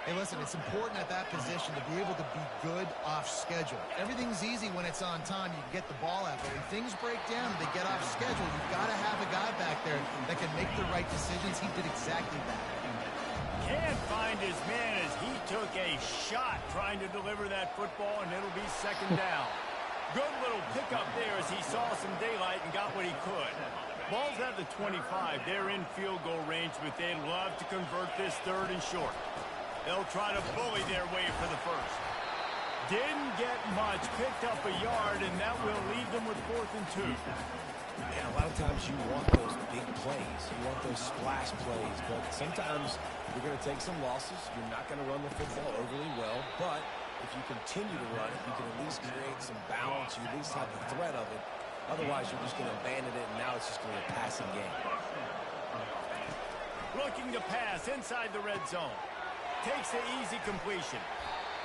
Hey, listen, it's important at that position to be able to be good off schedule. Everything's easy when it's on time. You can get the ball out. But when things break down and they get off schedule, you've got to have a guy back there that can make the right decisions. He did exactly that. Can't find his man as he took a shot trying to deliver that football, and it'll be second down. Good little pickup there as he saw some daylight and got what he could. Ball's at the 25. They're in field goal range, but they'd love to convert this third and short. They'll try to bully their way for the first. Didn't get much, picked up a yard, and that will leave them with 4th and 2. And a lot of times you want those big plays. You want those splash plays, but sometimes you're going to take some losses. You're not going to run the football overly well, but if you continue to run it, you can at least create some balance. You at least have the threat of it. Otherwise, you're just going to abandon it, and now it's just going to be a passing game. Looking to pass inside the red zone. Takes the easy completion.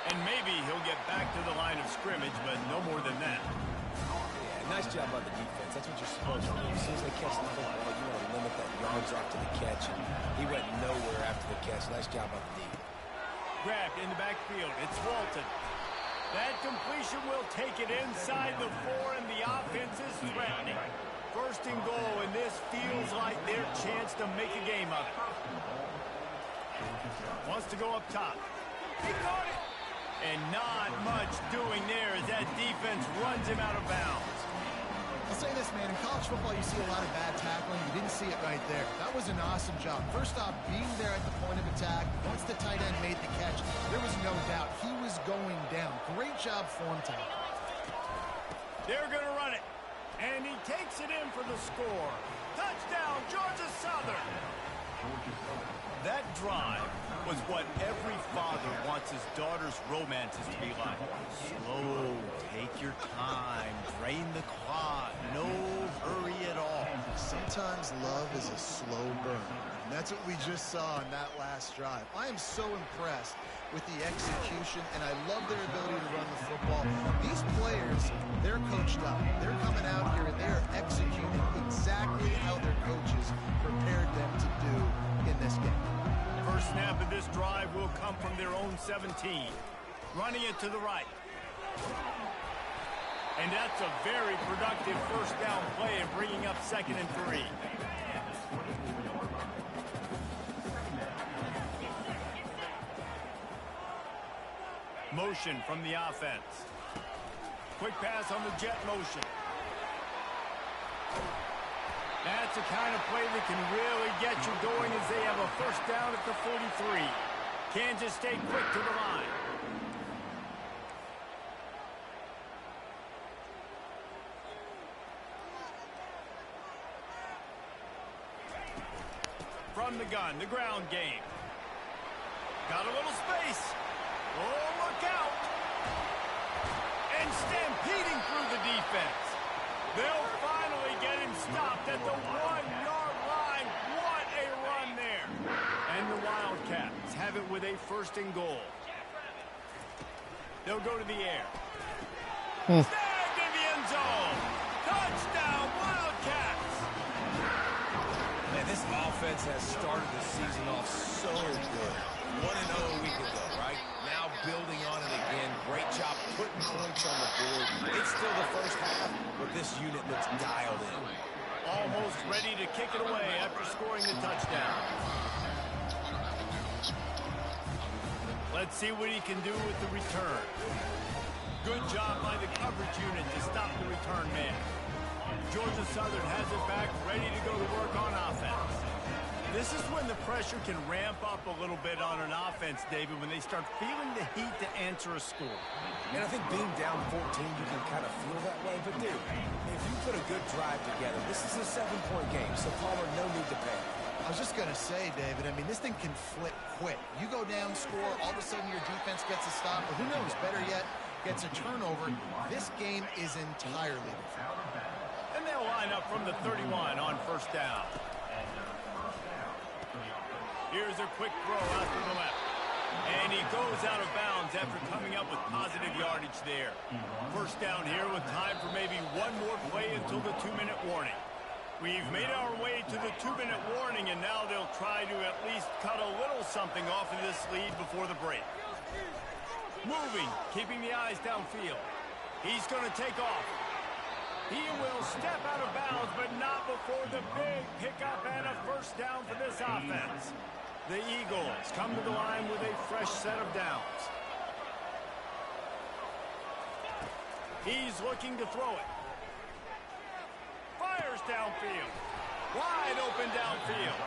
And maybe he'll get back to the line of scrimmage, but no more than that. Yeah, nice job by the defense. That's what you're supposed to do. As soon as they catch the football, you want to limit that yards after the catch. And he went nowhere after the catch. Nice job by the D. Grabbed in the backfield. It's Walton. That completion will take it inside the 4, and the offense is threatening. First and goal, and this feels like their chance to make a game of it. Wants to go up top. He caught it. And not much doing there as that defense runs him out of bounds. I'll say this, man. In college football, you see a lot of bad tackling. You didn't see it right there. That was an awesome job. First off, being there at the point of attack. Once the tight end made the catch, there was no doubt he was going down. Great job for him, Tom. They're going to run it. And he takes it in for the score. Touchdown, Georgia Southern. That drive was what every father wants his daughter's romances to be like. Slow, take your time, drain the clock, no hurry at all. Sometimes love is a slow burn, and that's what we just saw on that last drive. I am so impressed with the execution, and I love their ability to run the football. These players, they're coached up. They're coming out here, and they're executing exactly how their coaches prepared them to do in this game. First snap of this drive will come from their own 17. Running it to the right. And that's a very productive first down play and bringing up 2nd and 3. Motion from the offense. Quick pass on the jet motion. That's the kind of play that can really get you going as they have a first down at the 43. Kansas stay quick to the line. From the gun, the ground game. Got a little space. Oh, look out. And stampeding through the defense. They'll finally get him stopped at the 1-yard line. What a run there. And the Wildcats have it with a 1st and goal. They'll go to the air. Snagged in the end zone. Touchdown, Wildcats. Man, this offense has started the season off so good. 1-0 a week ago, right? Now building on it again. Great job putting points on the board. It's still the first half, but this unit looks dialed in. Almost ready to kick it away after scoring the touchdown. Let's see what he can do with the return. Good job by the coverage unit to stop the return man. Georgia Southern has it back, ready to go to work on offense. This is when the pressure can ramp up a little bit on an offense, David, when they start feeling the heat to answer a score. And I think being down 14, you can kind of feel that way. But, dude, if you put a good drive together, this is a 7-point game, so Palmer, no need to panic. I was just going to say, David, I mean, this thing can flip quick. You go down, score, all of a sudden your defense gets a stop, or who knows, better yet, gets a turnover. This game is entirely different. And they'll line up from the 31 on first down. Here's a quick throw out to the left. And he goes out of bounds after coming up with positive yardage there. First down here with time for maybe one more play until the 2-minute warning. We've made our way to the 2-minute warning, and now they'll try to at least cut a little something off of this lead before the break. Moving, keeping the eyes downfield. He's going to take off. He will step out of bounds, but not before the big pickup and a first down for this offense. The Eagles come to the line with a fresh set of downs. He's looking to throw it. Fires downfield. Wide open downfield.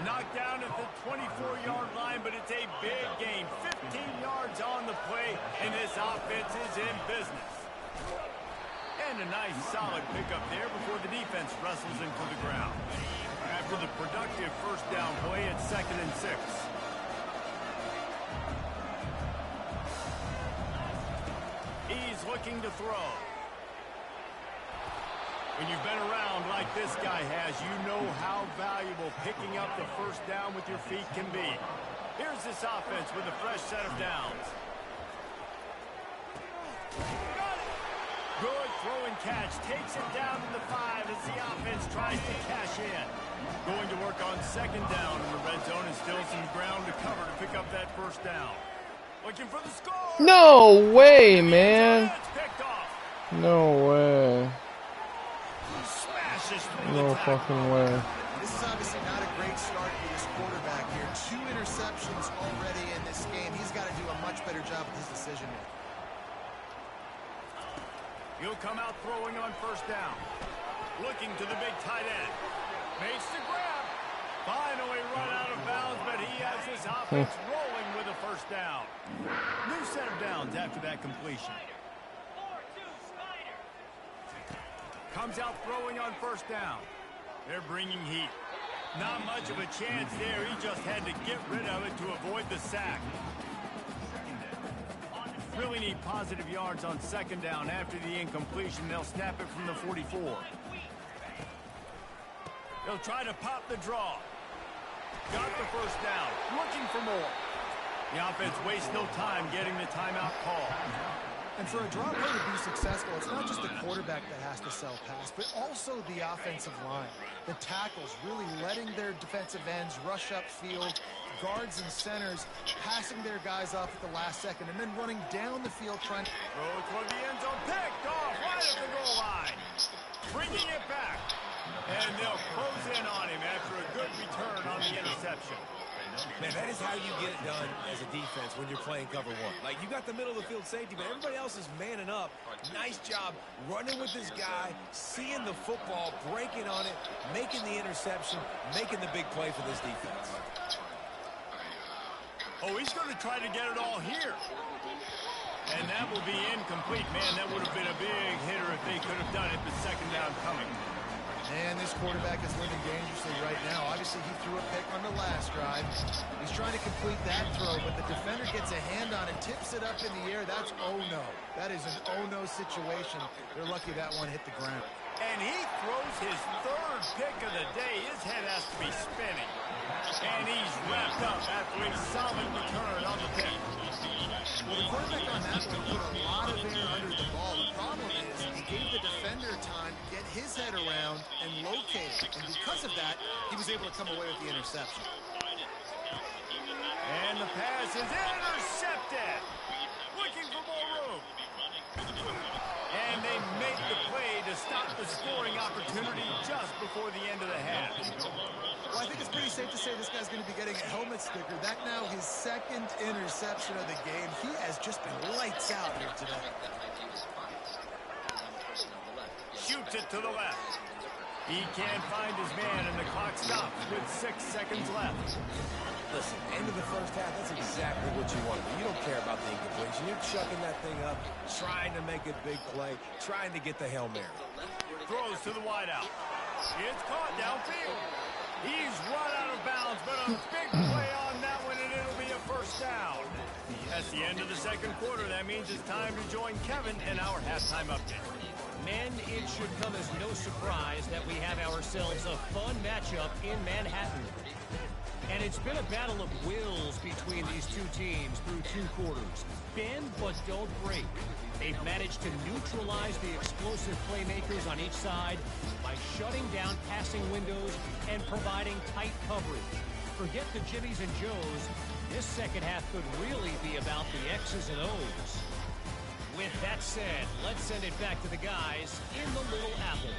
Knocked down at the 24-yard line, but it's a big gain. 15 yards on the play, and this offense is in business. And a nice solid pickup there before the defense wrestles him to the ground. After the productive first down play, it's 2nd and 6. He's looking to throw. When you've been around like this guy has, you know how valuable picking up the first down with your feet can be. Here's this offense with a fresh set of downs. Good throw and catch. Takes it down to the 5 as the offense tries to cash in. Going to work on 2nd down in the red zone and still some ground to cover to pick up that first down. Looking for the score. No way, man. No way. No fucking way. This is obviously not a great start for this quarterback here. 2 interceptions already in this game. He's got to do a much better job with his decision making. He'll come out throwing on first down. Looking to the big tight end. Makes the grab. Finally run out of bounds, but he has his offense rolling with a first down. New set of downs after that completion. Comes out throwing on first down. They're bringing heat. Not much of a chance there. He just had to get rid of it to avoid the sack. Really need positive yards on second down. After the incompletion, they'll snap it from the 44. They'll try to pop the draw. Got the first down. Looking for more. The offense wastes no time getting the timeout call. And for a draw play to be successful, it's not just the quarterback that has to sell pass, but also the offensive line. The tackles really letting their defensive ends rush upfield, guards and centers passing their guys off at the last second, and then running down the field trying to throw toward the end zone. Picked off right at the goal line. Bringing it back. And they'll close in on him after a good return on the interception. Man, that is how you get it done as a defense when you're playing cover one. Like, you got the middle of the field safety, but everybody else is manning up. Nice job running with this guy, seeing the football, breaking on it, making the interception, making the big play for this defense. Oh, he's going to try to get it all here. And that will be incomplete. Man, that would have been a big hitter if they could have done it, but second down coming. And this quarterback is living dangerously right now. Obviously, he threw a pick on the last drive. He's trying to complete that throw, but the defender gets a hand on it, tips it up in the air. That's oh-no. That is an oh-no situation. They're lucky that one hit the ground. And he throws his third pick of the day. His head has to be spinning. And he's wrapped up after a solid return on the pick. Well, the quarterback on that one put a lot of air under the ball. The problem is he gave the defender time to get his head around and locate it. And because of that, he was able to come away with the interception. And the pass is intercepted. Looking for more room. And they make the play to stop the scoring opportunity just before the end of the half. Well, I think it's pretty safe to say this guy's going to be getting a helmet sticker. That now his second interception of the game. He has just been lights out here today. Shoots it to the left. He can't find his man, and the clock stops with 6 seconds left. Listen, end of the first half, that's exactly what you want to do. You don't care about the incompletion. You're chucking that thing up, trying to make a big play, trying to get the Hail Mary. Throws to the wideout. It's caught downfield. He's run out of bounds, but a big play on that one, and it'll be a first down. That's the end of the second quarter. That means it's time to join Kevin in our halftime update. Men, it should come as no surprise that we have ourselves a fun matchup in Manhattan. And it's been a battle of wills between these two teams through 2 quarters. Bend but don't break. They've managed to neutralize the explosive playmakers on each side by shutting down passing windows and providing tight coverage. Forget the Jimmies and Joes. This second half could really be about the X's and O's. With that said, let's send it back to the guys in the Little Apple.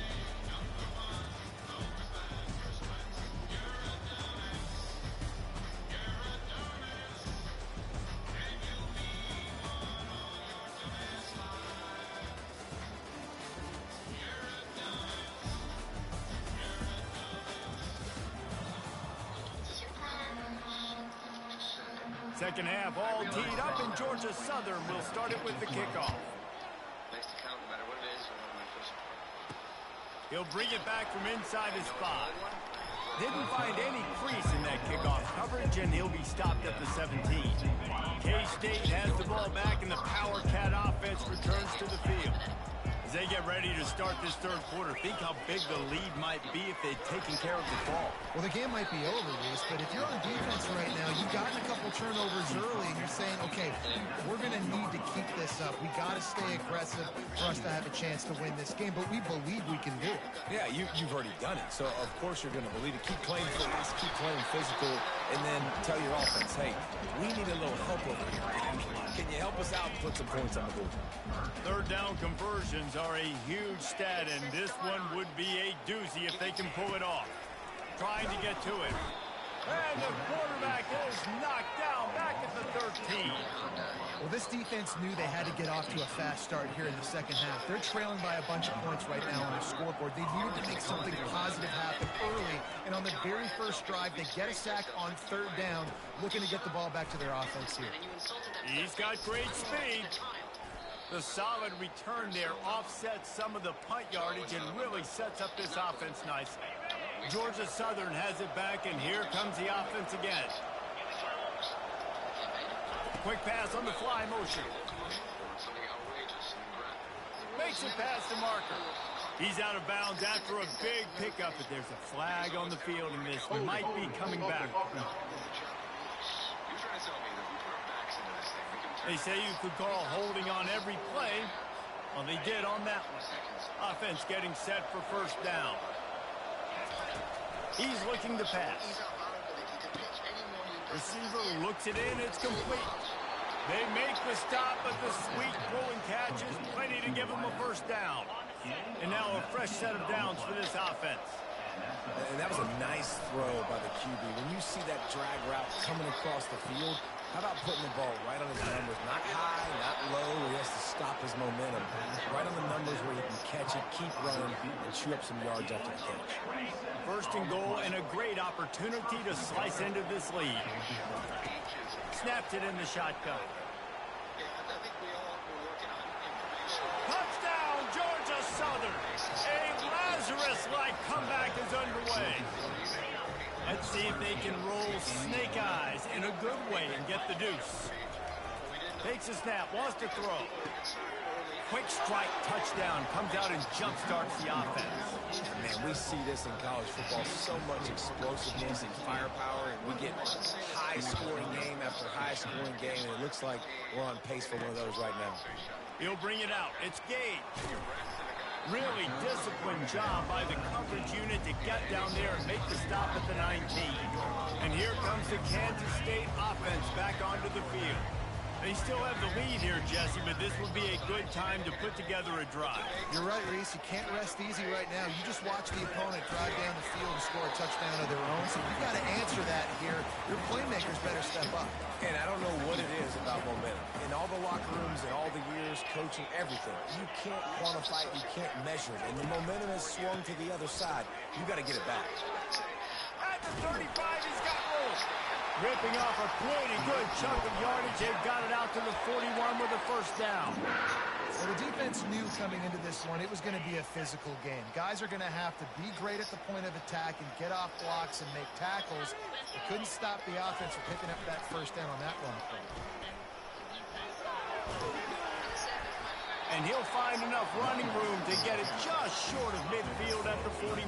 Second half all teed up, and Georgia Southern will start it with the kickoff. He'll bring it back from inside his spot. Didn't find any crease in that kickoff coverage, and he'll be stopped at the 17. K-State has the ball back, and the Power Cat offense returns to the field. As they get ready to start this third quarter, think how big the lead might be if they'd taken care of the ball. Well, the game might be over, Reese, but if you're on defense right now, you've gotten a couple turnovers early, and you're saying, okay, we're going to need to keep this up. We got to stay aggressive for us to have a chance to win this game, but we believe we can do it. Yeah, you've already done it, so of course you're going to believe it. Keep playing fast, keep playing physical, and then tell your offense, hey, we need a little help over here. Can you help us out and put some points on the board? Third down conversions are a huge stat, and this one would be a doozy if they can pull it off. Trying to get to it. And the quarterback is knocked down back at the 13. Well, this defense knew they had to get off to a fast start here in the second half. They're trailing by a bunch of points right now on their scoreboard. They needed to make something positive happen early, and on the very first drive, they get a sack on third down, looking to get the ball back to their offense here. He's got great speed. The solid return there offsets some of the punt yardage and really sets up this offense nicely. Georgia Southern has it back, and here comes the offense again. Quick pass on the fly motion. Makes it past the marker. He's out of bounds after a big pickup, but there's a flag on the field, and this might be coming back. They say you could call holding on every play. Well, they did on that one. Offense getting set for first down. He's looking to pass. Receiver looks it in. It's complete. They make the stop, but the sweet throwing catch is plenty to give them a first down. And now a fresh set of downs for this offense. And that was a nice throw by the QB. When you see that drag route coming across the field, how about putting the ball right on his numbers? Not high, not low, where he has to stop his momentum. Right on the numbers where he can catch it, keep running, and chew up some yards after the catch. First and goal, and a great opportunity to slice into this lead. Snapped it in the shotgun. Touchdown, Georgia Southern. A Lazarus-like comeback is underway. Let's see if they can roll snake eyes in a good way and get the deuce. Takes a snap, wants to throw. Quick strike touchdown, comes out and jump-starts the offense. Man, we see this in college football, so much explosiveness and firepower, and we get high-scoring game after high-scoring game, and it looks like we're on pace for one of those right now. He'll bring it out. It's Gage. Really disciplined job by the coverage unit to get down there and make the stop at the 19. And here comes the Kansas State offense back onto the field. They still have the lead here, Jesse, but this would be a good time to put together a drive. You're right, Reese. You can't rest easy right now. You just watch the opponent drive down the field and score a touchdown of their own. So you've got to answer that here. Your playmakers better step up. And I don't know what it is about momentum. In all the locker rooms and all the years, coaching, everything, you can't quantify it, you can't measure it. And the momentum has swung to the other side. You got to get it back. At the 35, he's got room. Ripping off a pretty good chunk of yardage. They've got it out to the 41 with a first down. Well, the defense knew coming into this one it was going to be a physical game. Guys are going to have to be great at the point of attack and get off blocks and make tackles. They couldn't stop the offense from picking up that first down on that run play. And he'll find enough running room to get it just short of midfield at the 49.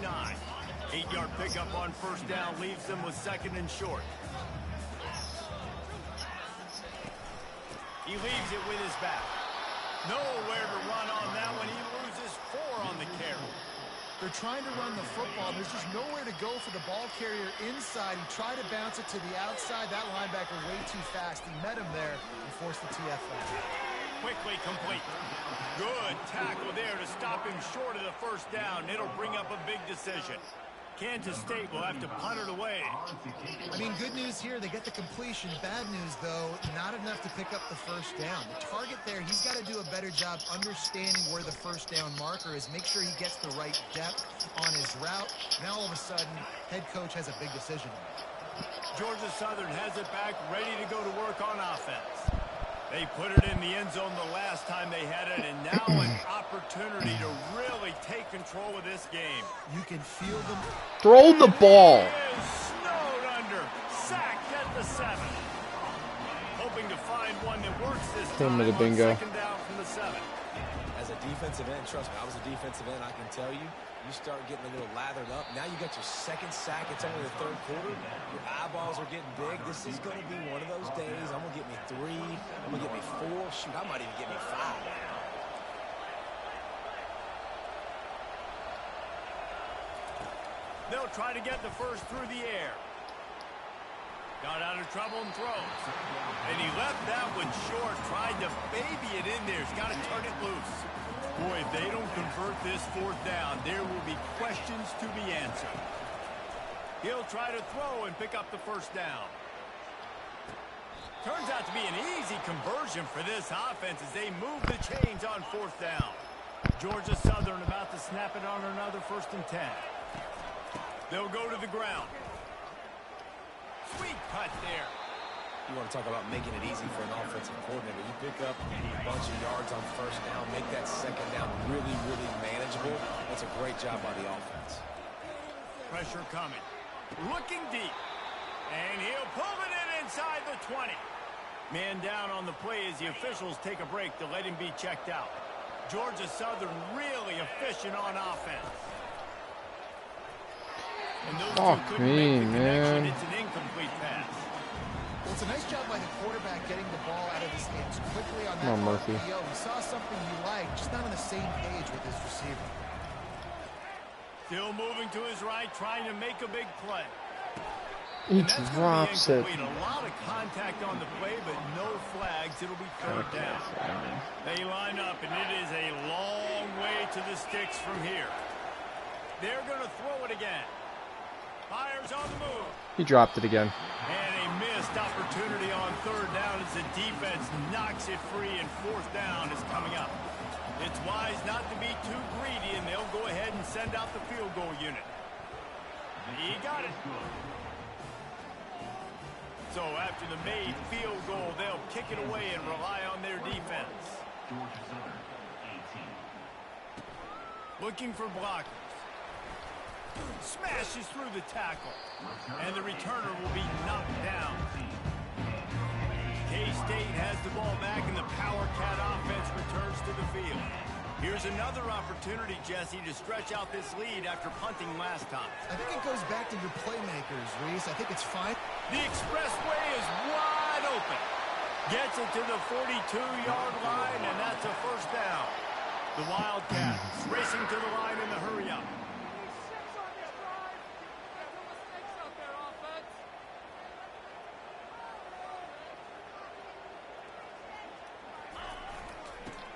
8-yard pickup on first down leaves them with second and short. He leaves it with his back. Nowhere to run on that one. He loses 4 on the carry. They're trying to run the football. There's just nowhere to go for the ball carrier inside. He tried to bounce it to the outside. That linebacker way too fast. He met him there and forced the TFL. Quickly complete. Good tackle there to stop him short of the first down. It'll bring up a big decision. Kansas State will have to punt it away. I mean, good news here. They get the completion. Bad news, though, not enough to pick up the first down. The target there, he's got to do a better job understanding where the first down marker is. Make sure he gets the right depth on his route. Now, all of a sudden, head coach has a big decision. Georgia Southern has it back, ready to go to work on offense. They put it in the end zone the last time they had it, and now an opportunity to really take control of this game. You can feel them. Throw the ball. Snowed under. Sacked at the 7. Hoping to find one that works this time on second down from the 7. As a defensive end, trust me, I was a defensive end, I can tell you, you start getting a little lathered up. Now you got your second sack. It's only the third quarter. Your eyeballs are getting big. This is going to be one of those days. I'm going to get me 3. I'm going to get me 4. Shoot, I might even get me 5. They'll try to get the first through the air. Got out of trouble and throws. And he left that one short. Tried to baby it in there. He's got to turn it loose. Boy, if they don't convert this fourth down, there will be questions to be answered. He'll try to throw and pick up the first down. Turns out to be an easy conversion for this offense as they move the chains on fourth down. Georgia Southern about to snap it on another 1st and 10. They'll go to the ground. Sweet cut there. You want to talk about making it easy for an offensive coordinator. You pick up a bunch of yards on first down, make that second down really, really manageable. That's a great job by the offense. Pressure coming. Looking deep. And he'll pull it in inside the 20. Man down on the play as the officials take a break to let him be checked out. Georgia Southern really efficient on offense. And those two couldn't make the connection. It's an incomplete pass. Well, it's a nice job by the quarterback getting the ball out of his hands quickly on that RPO. He saw something he liked, just not on the same page with his receiver. Still moving to his right, trying to make a big play. He drops it. A lot of contact on the play, but no flags. It'll be third down. They line up, and it is a long way to the sticks from here. They're going to throw it again. Fires on the move. He dropped it again. And a missed opportunity on third down as the defense knocks it free, and fourth down is coming up. It's wise not to be too greedy, and they'll go ahead and send out the field goal unit. He got it. So after the made field goal, they'll kick it away and rely on their defense. Looking for blockers. Smashes through the tackle. And the returner will be knocked down. K-State has the ball back, and the Power Cat offense returns to the field. Here's another opportunity, Jesse, to stretch out this lead after punting last time. I think it goes back to your playmakers, Reese. I think it's fine. The expressway is wide open. Gets it to the 42-yard line, and that's a first down. The Wildcats racing to the line in the hurry-up.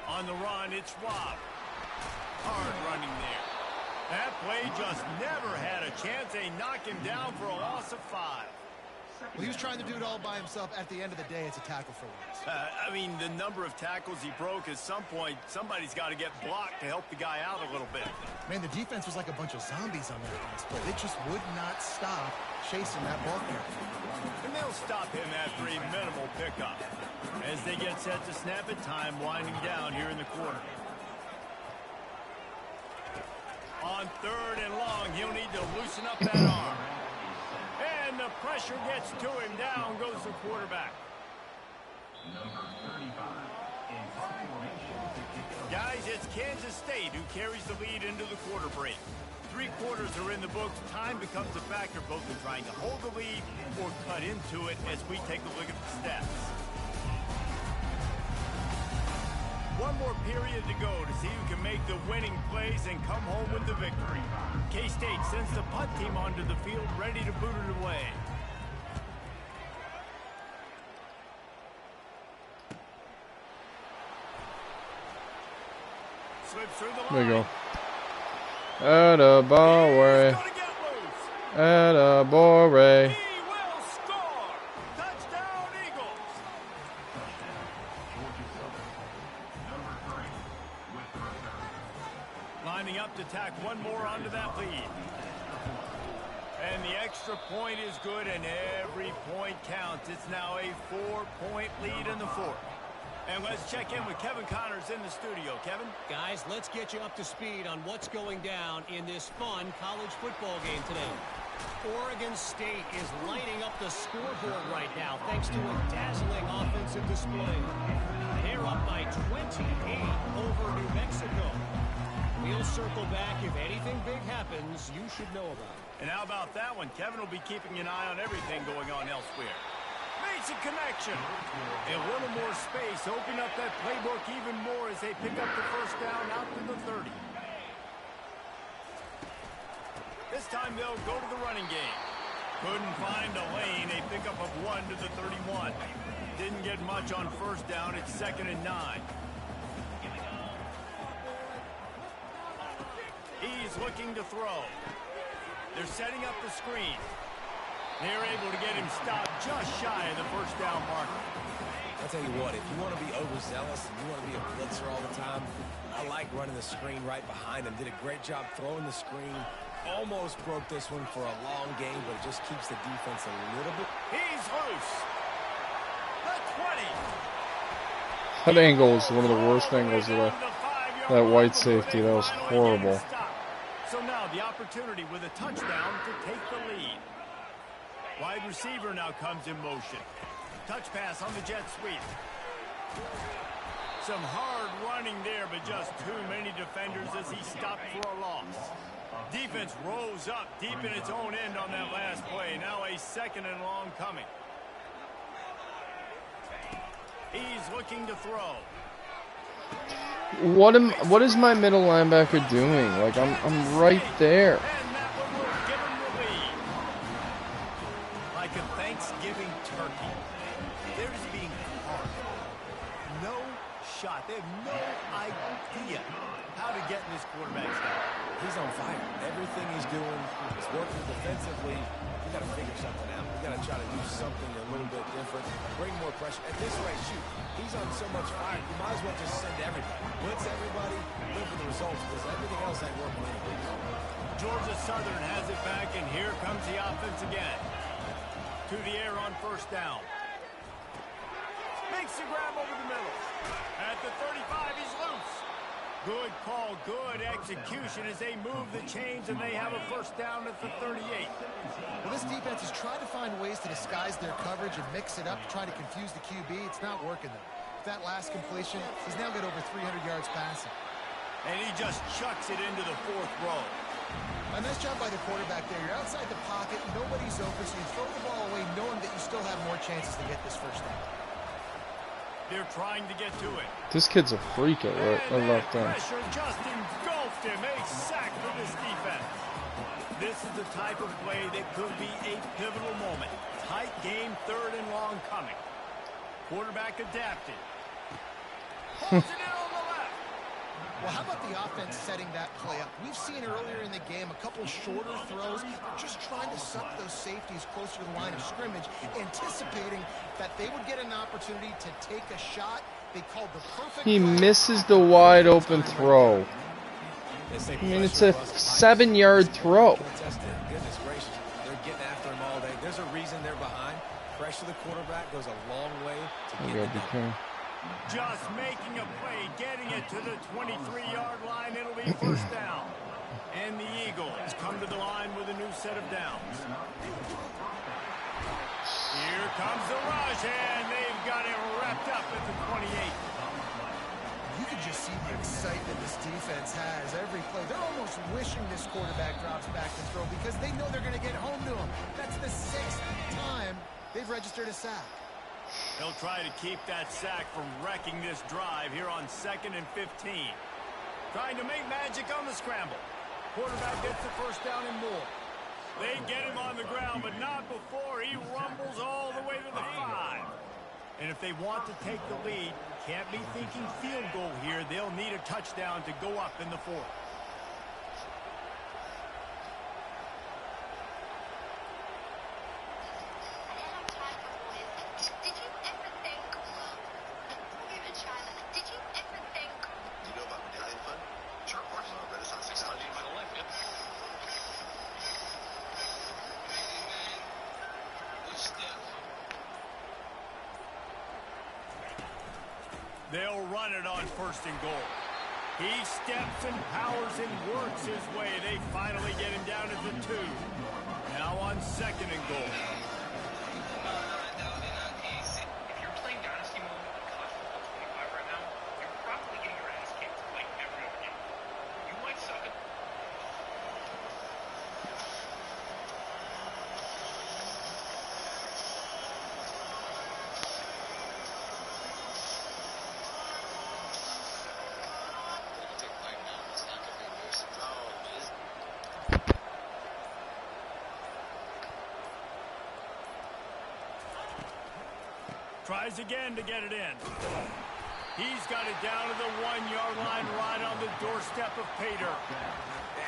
On the run, it's Rob. Hard running there. That play just never had a chance. They knock him down for a loss of 5. Well, he was trying to do it all by himself. At the end of the day, it's a tackle for loss. I mean, the number of tackles he broke, at some point, somebody's got to get blocked to help the guy out a little bit. Man, the defense was like a bunch of zombies on that last play. They just would not stop chasing that ball carrier. And they'll stop him after a minimal pickup. As they get set to snap it, time winding down here in the quarter. On third and long, he'll need to loosen up that arm. And the pressure gets to him. Down goes the quarterback. Guys, it's Kansas State who carries the lead into the quarter break. 3 quarters are in the books. Time becomes a factor both in trying to hold the lead or cut into it as we take a look at the stats. One more period to go to see who can make the winning plays and come home with the victory. K-State sends the punt team onto the field, ready to boot it away. Slips through the line. There you go. Attaboy. Attaboy. He will score. Touchdown, Eagles. Lining up to tack one more onto that lead. And the extra point is good, and every point counts. It's now a 4-point lead in the fourth. And let's check in with Kevin Connors in the studio. Kevin? Guys, let's get you up to speed on what's going down in this fun college football game today. Oregon State is lighting up the scoreboard right now thanks to a dazzling offensive display. They're up by 28 over New Mexico. We'll circle back. If anything big happens, you should know about it. And how about that one? Kevin will be keeping an eye on everything going on elsewhere. Makes a connection. A little more space. Open up that playbook even more as they pick up the first down out to the 30. This time they'll go to the running game. Couldn't find a lane. A pickup of 1 to the 31. Didn't get much on first down. It's 2nd and 9. He's looking to throw. They're setting up the screen. They're able to get him stopped just shy of the first down marker. I'll tell you what, if you want to be overzealous and you want to be a blitzer all the time, I like running the screen right behind him. Did a great job throwing the screen. Almost broke this one for a long game, but it just keeps the defense a little bit. He's loose. The 20. That angle is one of the worst angles of that white safety. That was horrible. So now the opportunity with a touchdown to take the lead. Wide receiver now comes in motion. Touch pass on the jet sweep. Some hard running there, but just too many defenders as he stopped for a loss. Defense rose up deep in its own end on that last play. Now a 2nd and long coming. He's looking to throw. What is my middle linebacker doing? Like I'm right there. And that one will give him the lead. Like a Thanksgiving turkey. They're just being hard. No shot. They have no idea how to get in this quarterback's head. He's on fire. Everything he's doing is working defensively. We got to figure something out. We got to try to do something a little bit different. Bring more pressure. At this rate, shoot. He's on so much fire. You might as well just send everybody. Blitz everybody. Live for the results because everything else ain't working anyway. Georgia Southern has it back, and here comes the offense again. To the air on 1st down. Makes the grab over the middle. At the 35, he's loose. Good call, good execution as they move the chains, and they have a 1st down at the 38. Well, this defense is trying to find ways to disguise their coverage and mix it up to try to confuse the QB. It's not working, though. That last completion, he's now got over 300 yards passing. And he just chucks it into the 4th row. A nice job by the quarterback there. You're outside the pocket, nobody's open, so you throw the ball away knowing that you still have more chances to get this 1st down. They're trying to get to it. This kid's a freak at left end. Pressure just engulfed him. A sack for this defense. This is the type of play that could be a pivotal moment. Tight game, 3rd and long coming. Quarterback adapted. Holds it in on the left. Well, how about the offense setting that play up? We've seen earlier in the game a couple shorter throws. They're just trying to suck those safeties closer to the line of scrimmage, anticipating that they would get an opportunity to take a shot. They called the perfect He play. misses the wide open throw. I mean, it's a 7-yard throw. Goodness gracious, they're getting after him all day. There's a reason they're behind. Pressure the quarterback goes a long way to get it done. Just making a play, getting it to the 23-yard line. It'll be 1st down. And the Eagles come to the line with a new set of downs. Here comes the rush, and they've got it wrapped up at the 28. You can just see the excitement this defense has every play. They're almost wishing this quarterback drops back to throw because they know they're going to get home to him. That's the 6th time they've registered a sack. They'll try to keep that sack from wrecking this drive here on 2nd and 15. Trying to make magic on the scramble. Quarterback gets the 1st down and more. They get him on the ground, but not before he rumbles all the way to the 5. And if they want to take the lead, can't be thinking field goal here. They'll need a touchdown to go up in the 4th. They'll run it on 1st and goal. He steps and powers and works his way. They finally get him down at the 2. Now on 2nd and goal. If you're playing Dynasty mode on College Football 25 right now, you're probably getting your ass kicked like every other game. You might suck it. Tries again to get it in. He's got it down to the 1-yard line right on the doorstep of pay dirt.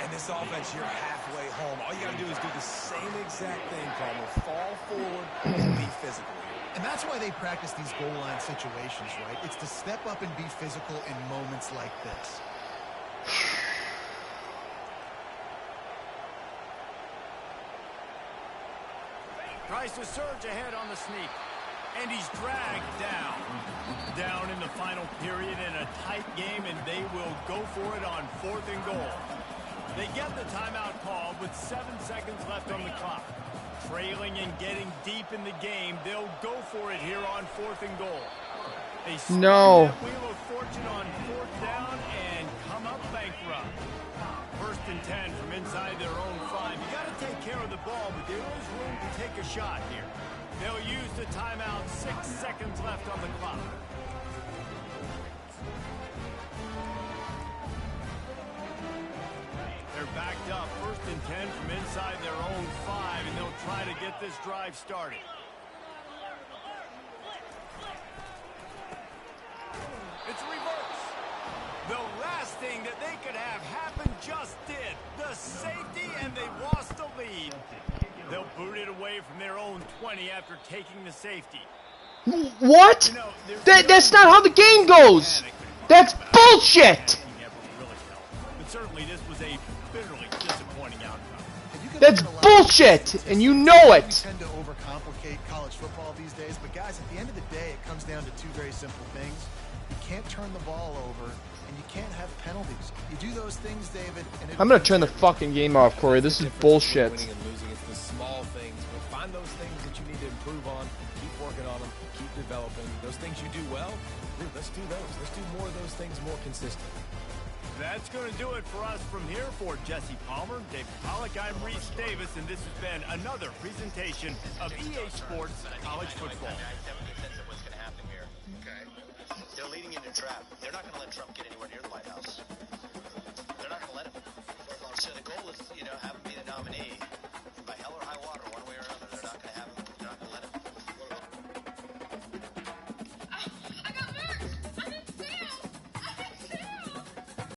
And this offense, you're halfway home. All you got to do is do the same exact thing, Palmer. Fall forward and be physical. And that's why they practice these goal line situations, right? It's to step up and be physical in moments like this. Tries to surge ahead on the sneak. And he's dragged down. Down in the final period in a tight game, and they will go for it on 4th and goal. They get the timeout called with 7 seconds left on the clock. Trailing and getting deep in the game, they'll go for it here on 4th and goal. They spin that wheel of fortune on 4th down and come up bankrupt. 1st and 10 from inside their own 5. You got to take care of the ball, but there is room to take a shot here. They'll use the timeout. 6 seconds left on the clock. They're backed up. 1st and 10 from inside their own 5, and they'll try to get this drive started. It's reverse. The last thing that they could have happen just did. The safety, and they lost the lead. They'll boot it away from their own 20 after taking the safety. What? You know, That's not how the game goes. That's bullshit. But certainly this was a bitterly disappointing outcome. That's bullshit, and you know it. We tend to overcomplicate college football these days, but guys, at the end of the day, it comes down to 2 very simple things. You can't turn the ball over, and you can't have penalties. You do those things, David, and I'm gonna turn the fucking game off, Corey. This is bullshit. Winning and losing, it's the small things. But find those things that you need to improve on. Keep working on them. Keep developing. Those things you do well, let's do those. Let's do more of those things more consistent. That's going to do it for us from here. For Jesse Palmer, David Pollack, I'm Reese Davis, and this has been another presentation of EA Sports College Football. I have a good sense of what's going to happen here. Okay. They're leading into trap. They're not going to let Trump